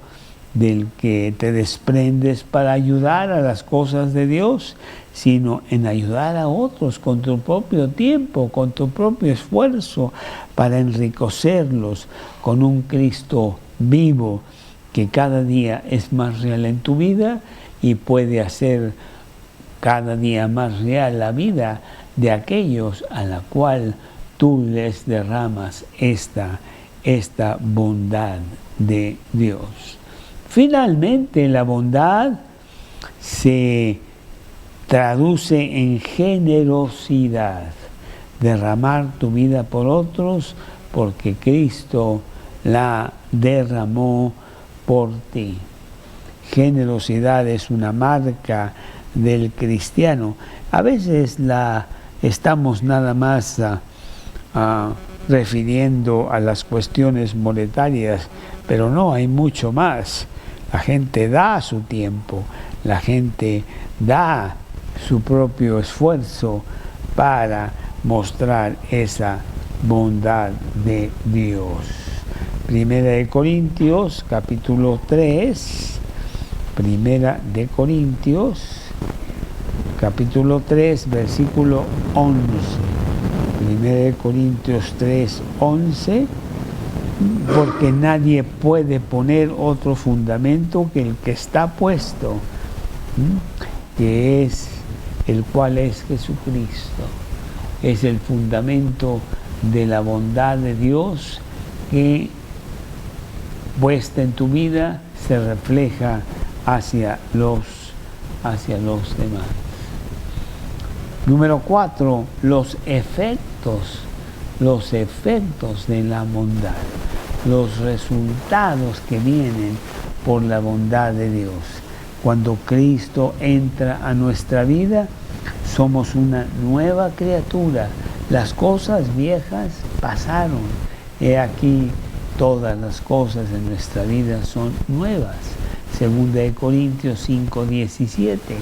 del que te desprendes para ayudar a las cosas de Dios, sino en ayudar a otros con tu propio tiempo, con tu propio esfuerzo, para enriquecerlos con un Cristo vivo que cada día es más real en tu vida y puede hacer cada día más real la vida de aquellos a la cual tú les derramas esta bondad de Dios. Finalmente, la bondad se traduce en generosidad, derramar tu vida por otros porque Cristo la derramó por ti. Generosidad es una marca del cristiano. A veces la estamos nada más refiriendo a las cuestiones monetarias, pero no, hay mucho más. La gente da su tiempo, la gente da su propio esfuerzo para mostrar esa bondad de Dios. Primera de Corintios, capítulo 3, Primera de Corintios, capítulo 3, versículo 11. 1 Corintios 3:11, porque nadie puede poner otro fundamento que el que está puesto, que es el cual es Jesucristo. Es el fundamento de la bondad de Dios que, puesta en tu vida, se refleja hacia los demás. Número 4, los efectos de la bondad, los resultados que vienen por la bondad de Dios. Cuando Cristo entra a nuestra vida, somos una nueva criatura. Las cosas viejas pasaron. He aquí, todas las cosas de nuestra vida son nuevas. 2 Corintios 5:17.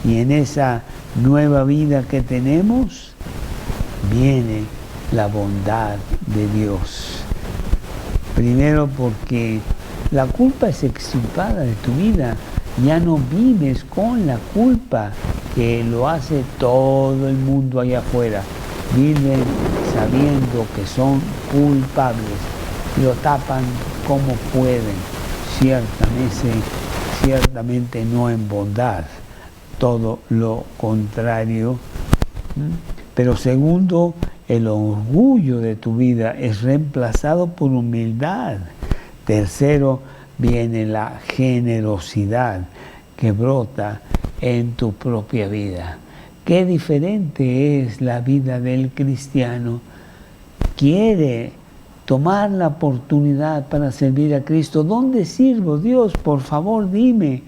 Y en esa nueva vida que tenemos, viene la bondad de Dios. Primero, porque la culpa es extirpada de tu vida. Ya no vives con la culpa que lo hace todo el mundo allá afuera. Viven sabiendo que son culpables. Lo tapan como pueden. Ciertamente no en bondad. Todo lo contrario. Pero segundo, el orgullo de tu vida es reemplazado por humildad. Tercero, viene la generosidad que brota en tu propia vida. Qué diferente es la vida del cristiano. Quiere tomar la oportunidad para servir a Cristo. ¿Dónde sirvo? Dios, por favor, dime.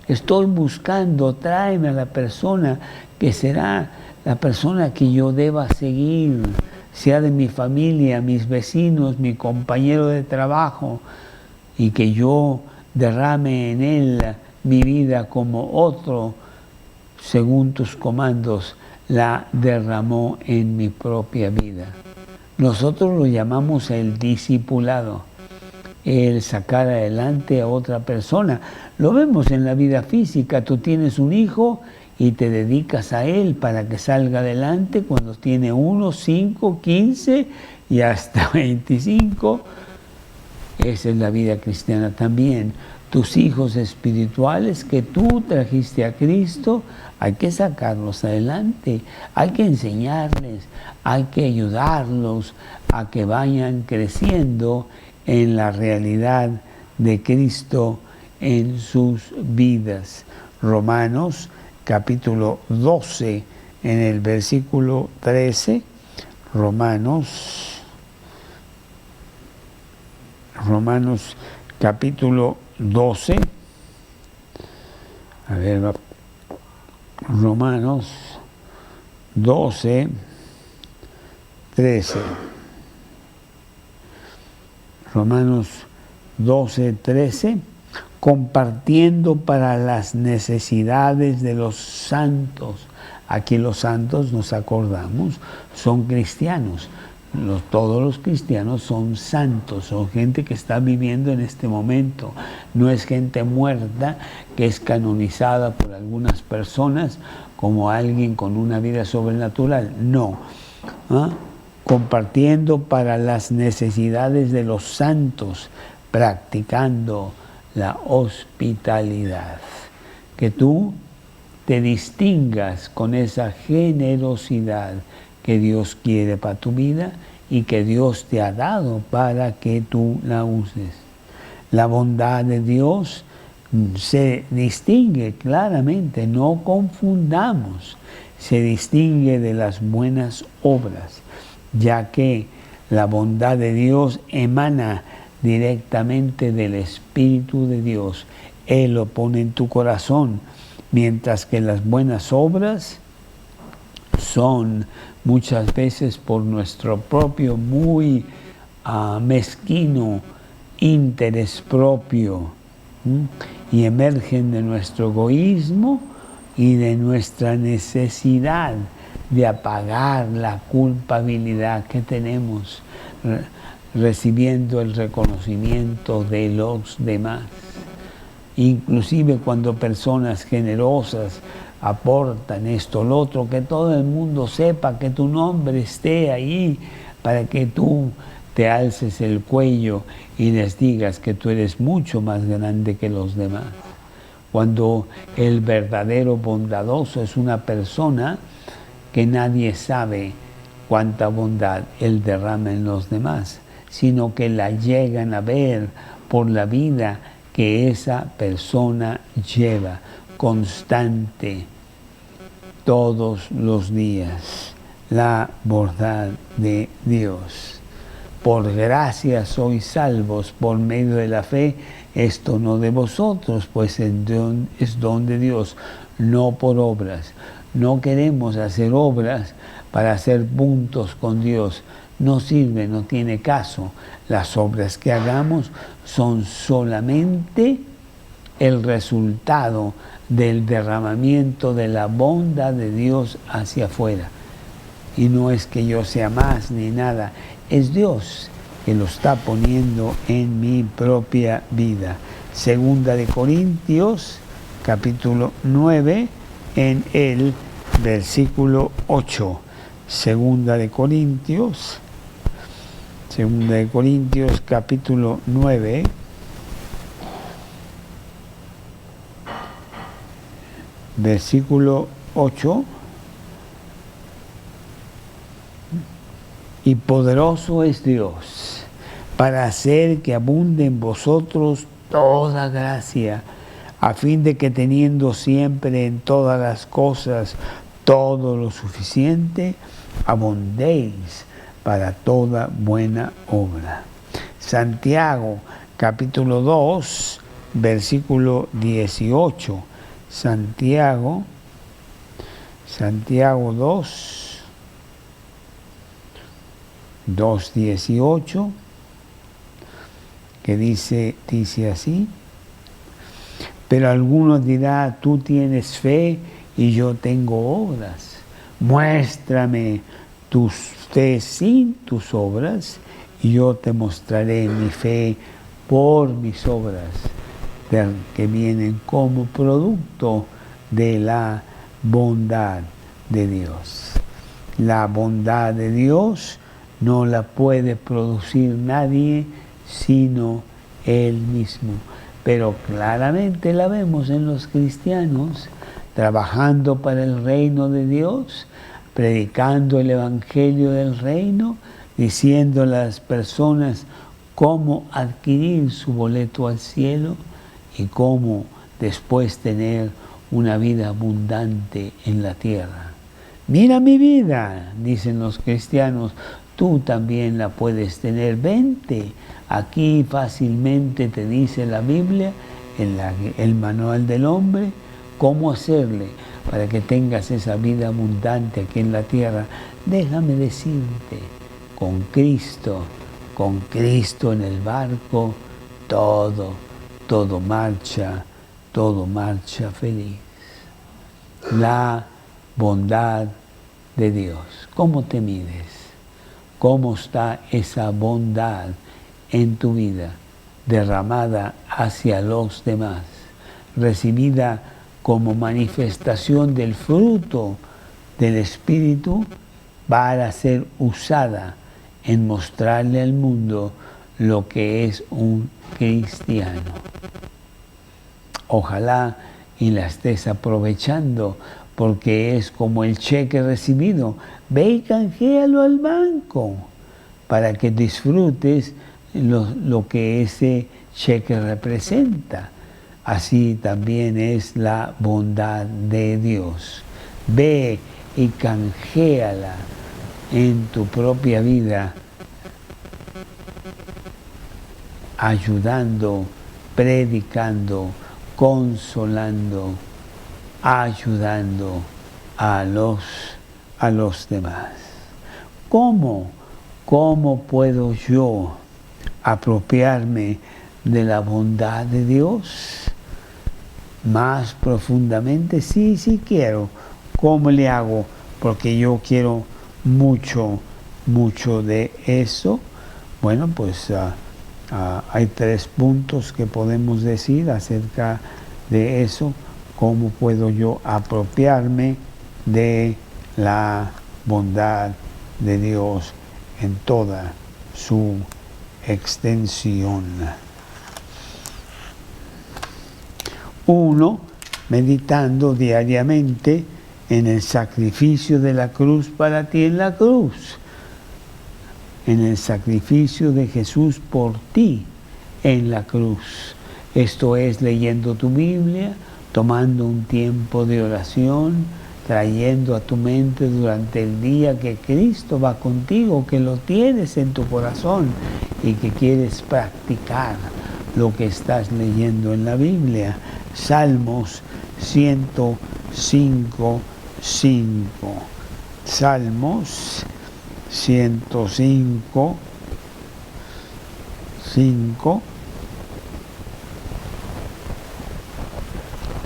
Estoy buscando, tráeme a la persona que será la persona que yo deba seguir, sea de mi familia, mis vecinos, mi compañero de trabajo, y que yo derrame en él mi vida como otro, según tus comandos, la derramó en mi propia vida. Nosotros lo llamamos el discipulado, el sacar adelante a otra persona. Lo vemos en la vida física. Tú tienes un hijo y te dedicas a él para que salga adelante cuando tiene 1, 5, 15 y hasta 25. Esa es la vida cristiana también. Tus hijos espirituales que tú trajiste a Cristo, hay que sacarlos adelante, hay que enseñarles, hay que ayudarlos a que vayan creciendo en la realidad de Cristo en sus vidas. Romanos capítulo 12, en el versículo 13, Romanos capítulo 12, Romanos 12, 13. Romanos 12, 13. Compartiendo para las necesidades de los santos. Aquí los santos, nos acordamos, son cristianos. Todos los cristianos son santos, son gente que está viviendo en este momento. No es gente muerta que es canonizada por algunas personas como alguien con una vida sobrenatural. No. Compartiendo para las necesidades de los santos, practicando la hospitalidad. Que tú te distingas con esa generosidad que Dios quiere para tu vida y que Dios te ha dado para que tú la uses. La bondad de Dios se distingue claramente, no confundamos, se distingue de las buenas obras, ya que la bondad de Dios emana directamente del Espíritu de Dios. Él lo pone en tu corazón, mientras que las buenas obras son muchas veces por nuestro propio muy mezquino interés propio, y emergen de nuestro egoísmo y de nuestra necesidad de apagar la culpabilidad que tenemos, recibiendo el reconocimiento de los demás. Inclusive cuando personas generosas aportan esto, lo otro, que todo el mundo sepa, que tu nombre esté ahí, para que tú te alces el cuello y les digas que tú eres mucho más grande que los demás. Cuando el verdadero bondadoso es una persona que nadie sabe cuánta bondad él derrama en los demás, sino que la llegan a ver por la vida que esa persona lleva, constante, todos los días, la bondad de Dios. Por gracia sois salvos por medio de la fe, esto no de vosotros, pues es don de Dios, no por obras. No queremos hacer obras para hacer puntos con Dios. No sirve, no tiene caso. Las obras que hagamos son solamente el resultado del derramamiento de la bondad de Dios hacia afuera. Y no es que yo sea más ni nada, es Dios que lo está poniendo en mi propia vida. Segunda de Corintios, capítulo 9, en el versículo 8. Segunda de Corintios, capítulo 9, versículo 8. Y poderoso es Dios para hacer que abunde en vosotros toda gracia, a fin de que teniendo siempre en todas las cosas todo lo suficiente, abundéis para toda buena obra. Santiago, capítulo 2, versículo 18. Santiago 2:18, que dice así: pero algunos dirán, tú tienes fe y yo tengo obras. Muéstrame tu fe sin tus obras y yo te mostraré mi fe por mis obras, que vienen como producto de la bondad de Dios. La bondad de Dios no la puede producir nadie sino Él mismo. Pero claramente la vemos en los cristianos trabajando para el reino de Dios, predicando el evangelio del reino, diciendo a las personas cómo adquirir su boleto al cielo y cómo después tener una vida abundante en la tierra. Mira mi vida, dicen los cristianos, tú también la puedes tener. Vente, aquí fácilmente te dice la Biblia, en el manual del hombre, cómo hacerle para que tengas esa vida abundante aquí en la tierra. Déjame decirte, con Cristo en el barco, todo marcha feliz. La bondad de Dios. ¿Cómo te mides? ¿Cómo está esa bondad en tu vida, derramada hacia los demás, recibida como manifestación del fruto del Espíritu para ser usada en mostrarle al mundo lo que es un cristiano? Ojalá y la estés aprovechando, porque es como el cheque recibido. Ve y canjealo al banco para que disfrutes lo que ese cheque representa. Así también es la bondad de Dios. Ve y canjeala en tu propia vida, ayudando, predicando, consolando, ayudando a los demás. ¿Cómo puedo yo apropiarme de la bondad de Dios más profundamente? Sí quiero. ¿Cómo le hago? Porque yo quiero mucho de eso. Bueno, pues hay 3 puntos que podemos decir acerca de eso. cómo puedo yo apropiarme de la bondad de Dios en toda su extensión. 1. Meditando diariamente en el sacrificio de la cruz para ti en la cruz, en el sacrificio de Jesús por ti en la cruz. Esto es leyendo tu Biblia, tomando un tiempo de oración, trayendo a tu mente durante el día que Cristo va contigo, que lo tienes en tu corazón y que quieres practicar lo que estás leyendo en la Biblia. Salmos 105, 5. Salmos 105, 5.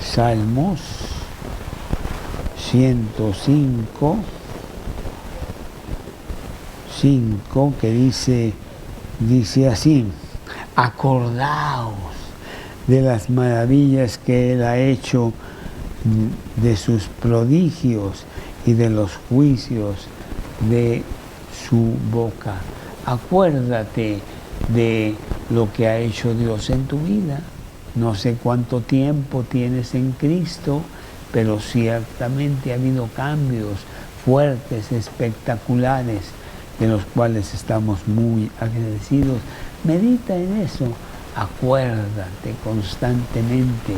Salmos 105, 5, que dice así: acordaos de las maravillas que Él ha hecho, de sus prodigios y de los juicios de su boca. Acuérdate de lo que ha hecho Dios en tu vida. No sé cuánto tiempo tienes en Cristo, pero ciertamente ha habido cambios fuertes, espectaculares, de los cuales estamos muy agradecidos. Medita en eso. Acuérdate constantemente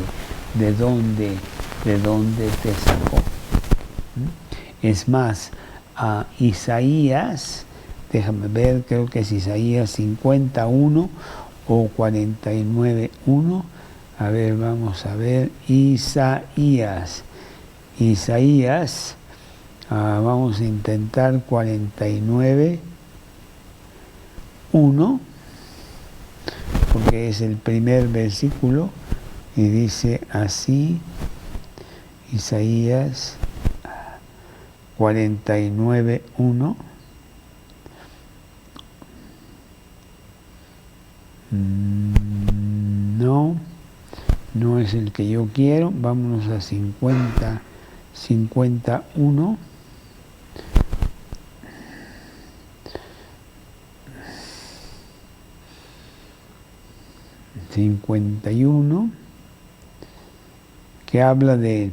de dónde te sacó. Es más, a Isaías, déjame ver, creo que es Isaías 51 o 49:1. A ver, vamos a ver, Isaías, vamos a intentar 49:1, porque es el primer versículo y dice así, Isaías 49:1. No es el que yo quiero. Vámonos a 51. 51, que habla de,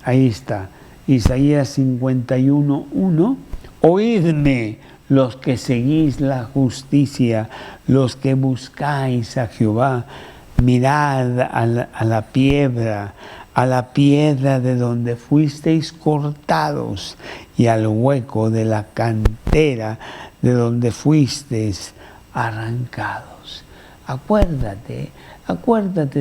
ahí está, Isaías 51:1, oídme los que seguís la justicia, los que buscáis a Jehová, mirad a la piedra de donde fuisteis cortados, y al hueco de la cantera de donde fuisteis arrancados. Acuérdate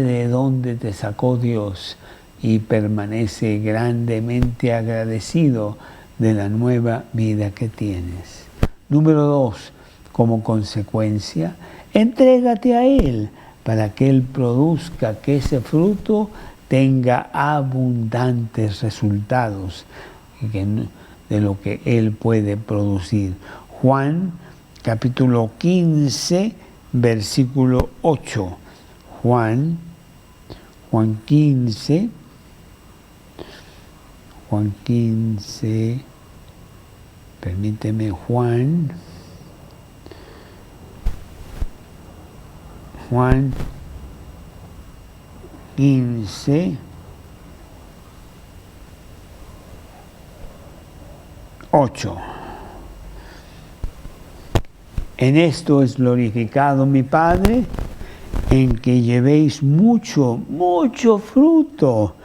de dónde te sacó Dios y permanece grandemente agradecido de la nueva vida que tienes. Número 2, como consecuencia, entrégate a Él para que Él produzca, que ese fruto tenga abundantes resultados de lo que Él puede producir. Juan capítulo 15, versículo 8. Juan 15, permíteme, Juan 15, 8. En esto es glorificado mi Padre, en que llevéis mucho fruto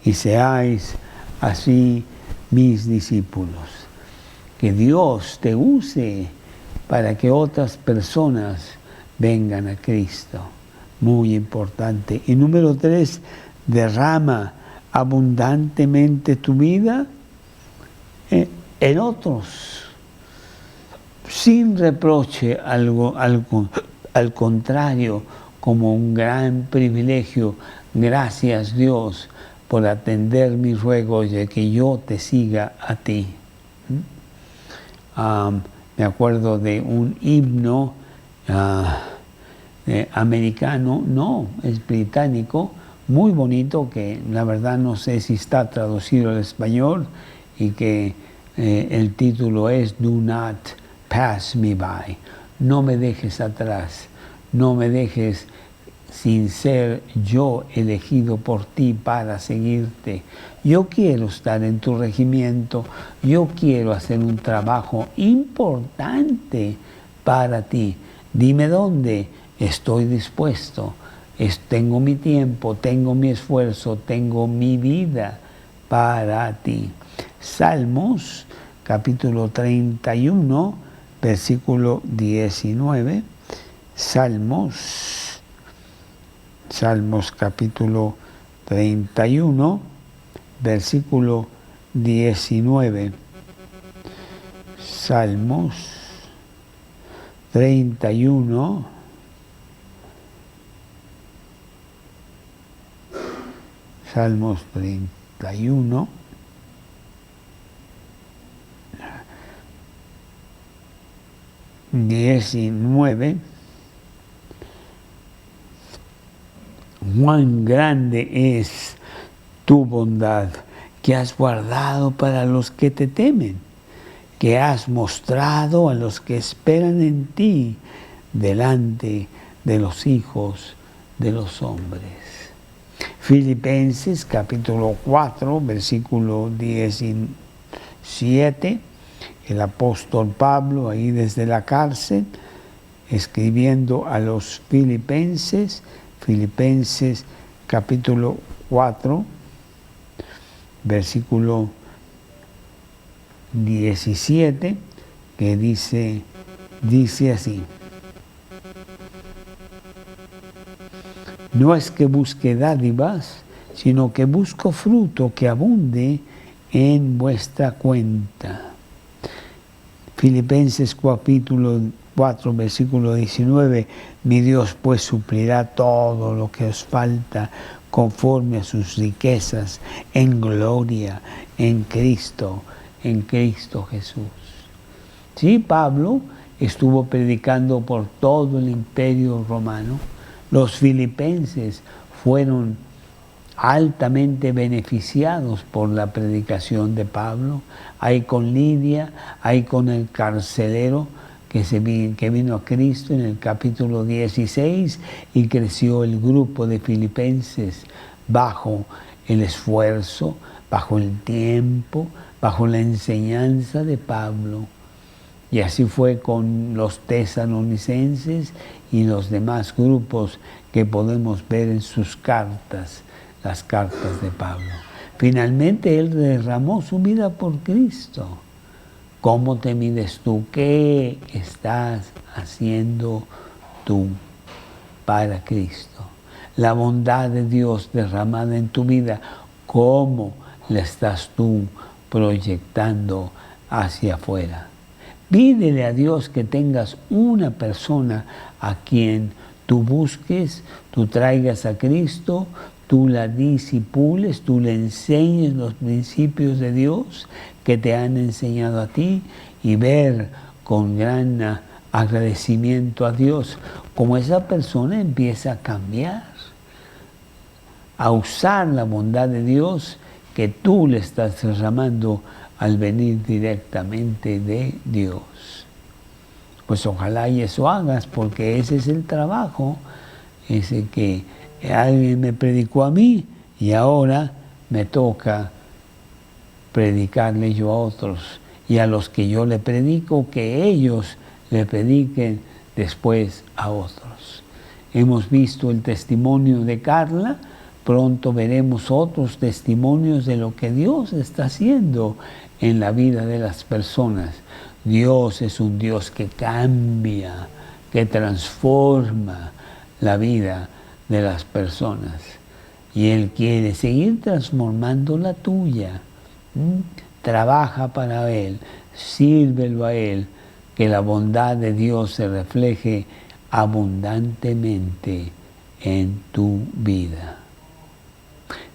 y seáis así mis discípulos. Que Dios te use para que otras personas vengan a Cristo. Muy importante. Y número 3, derrama abundantemente tu vida en otros, sin reproche, al contrario, como un gran privilegio. Gracias, Dios, por atender mis ruegos de que yo te siga a ti. Me acuerdo de un himno americano, no, es británico, muy bonito que la verdad no sé si está traducido al español y que el título es Do Not Pass Me By. No me dejes atrás, no me dejes sin ser yo elegido por ti para seguirte. Yo quiero estar en tu regimiento, yo quiero hacer un trabajo importante para ti. Dime dónde, estoy dispuesto. Tengo mi tiempo, tengo mi esfuerzo, tengo mi vida para ti. Salmos, capítulo 31, versículo 19. Salmos capítulo 31, versículo 19. Salmos 31, Salmos 31, (19). Cuán grande es tu bondad que has guardado para los que te temen, que has mostrado a los que esperan en ti delante de los hijos de los hombres. Filipenses capítulo 4, versículo 17, el apóstol Pablo ahí desde la cárcel, escribiendo a los filipenses, Filipenses capítulo 4, versículo 17, que dice así: no es que busque dádivas, sino que busco fruto que abunde en vuestra cuenta. Filipenses capítulo 4, versículo 19, mi Dios pues suplirá todo lo que os falta conforme a sus riquezas en gloria en Cristo Jesús. Sí, Pablo estuvo predicando por todo el imperio romano. Los filipenses fueron altamente beneficiados por la predicación de Pablo. Ahí con Lidia, ahí con el carcelero que vino a Cristo en el capítulo 16 y creció el grupo de filipenses bajo el esfuerzo, bajo el tiempo, bajo la enseñanza de Pablo. Y así fue con los tesalonicenses y los demás grupos que podemos ver en sus cartas, las cartas de Pablo. Finalmente él derramó su vida por Cristo. ¿Cómo te mides tú? ¿Qué estás haciendo tú para Cristo? La bondad de Dios derramada en tu vida, ¿cómo la estás tú proyectando hacia afuera? Pídele a Dios que tengas una persona a quien tú busques, tú traigas a Cristo, tú la disipules, tú le enseñes los principios de Dios que te han enseñado a ti y ver con gran agradecimiento a Dios cómo esa persona empieza a cambiar, a usar la bondad de Dios que tú le estás derramando al venir directamente de Dios. Pues ojalá y eso hagas, porque ese es el trabajo, ese que alguien me predicó a mí y ahora me toca predicarle yo a otros, y a los que yo le predico, que ellos le prediquen después a otros. Hemos visto el testimonio de Carla, pronto veremos otros testimonios de lo que Dios está haciendo en la vida de las personas. Dios es un Dios que cambia, que transforma la vida de las personas. Y Él quiere seguir transformando la tuya. Trabaja para Él, sírvelo a Él, que la bondad de Dios se refleje abundantemente en tu vida.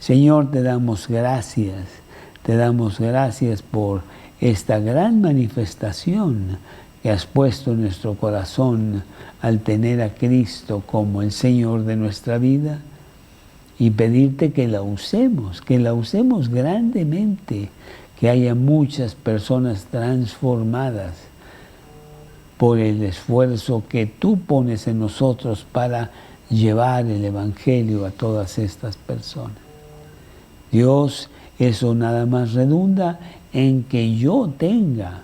Señor, te damos gracias por esta gran manifestación que has puesto en nuestro corazón al tener a Cristo como el Señor de nuestra vida. y pedirte que la usemos grandemente, que haya muchas personas transformadas por el esfuerzo que tú pones en nosotros para llevar el Evangelio a todas estas personas. Dios, eso nada más redunda en que yo tenga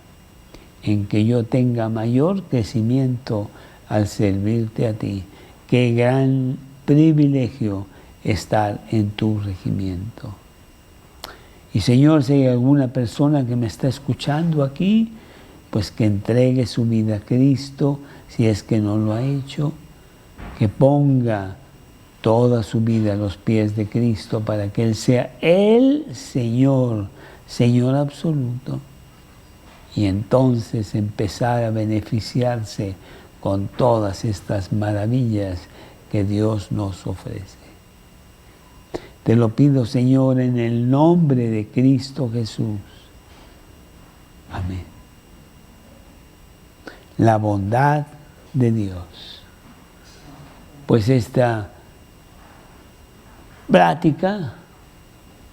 mayor crecimiento al servirte a ti. Qué gran privilegio estar en tu regimiento. Y Señor, si hay alguna persona que me está escuchando aquí, pues que entregue su vida a Cristo, si es que no lo ha hecho, que ponga toda su vida a los pies de Cristo para que Él sea el Señor, Señor absoluto, y entonces empezar a beneficiarse con todas estas maravillas que Dios nos ofrece. Te lo pido, Señor, en el nombre de Cristo Jesús. Amén. La bondad de Dios. Pues esta plática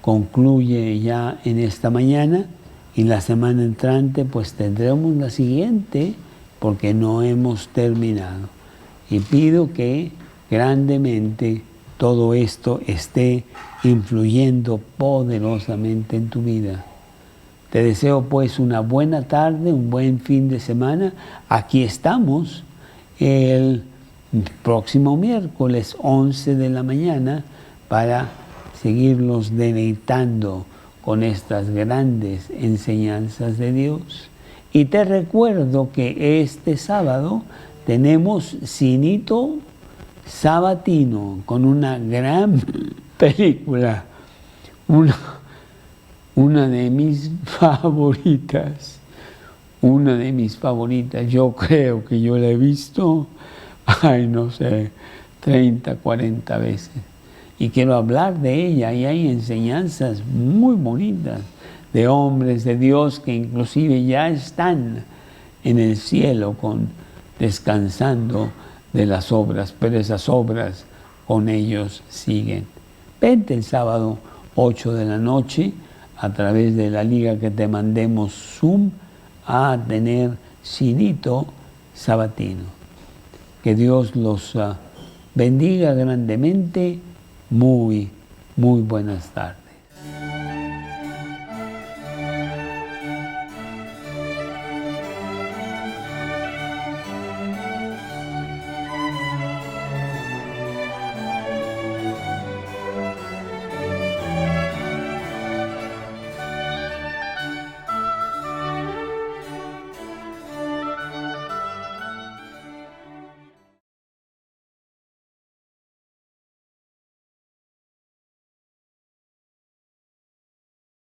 concluye ya en esta mañana y la semana entrante pues tendremos la siguiente porque no hemos terminado. Y pido que grandemente todo esto esté influyendo poderosamente en tu vida. Te deseo pues una buena tarde, un buen fin de semana. Aquí estamos el próximo miércoles 11 de la mañana para seguirlos deleitando con estas grandes enseñanzas de Dios. Y te recuerdo que este sábado tenemos cinito sabatino con una gran película, una de mis favoritas, yo creo que yo la he visto, no sé, 30, 40 veces. Y quiero hablar de ella, y hay enseñanzas muy bonitas de hombres de Dios que inclusive ya están en el cielo descansando de las obras, pero esas obras con ellos siguen. Vente el sábado 8 de la noche a través de la liga que te mandemos Zoom a tener cinito sabatino. Que Dios los bendiga grandemente. Muy buenas tardes.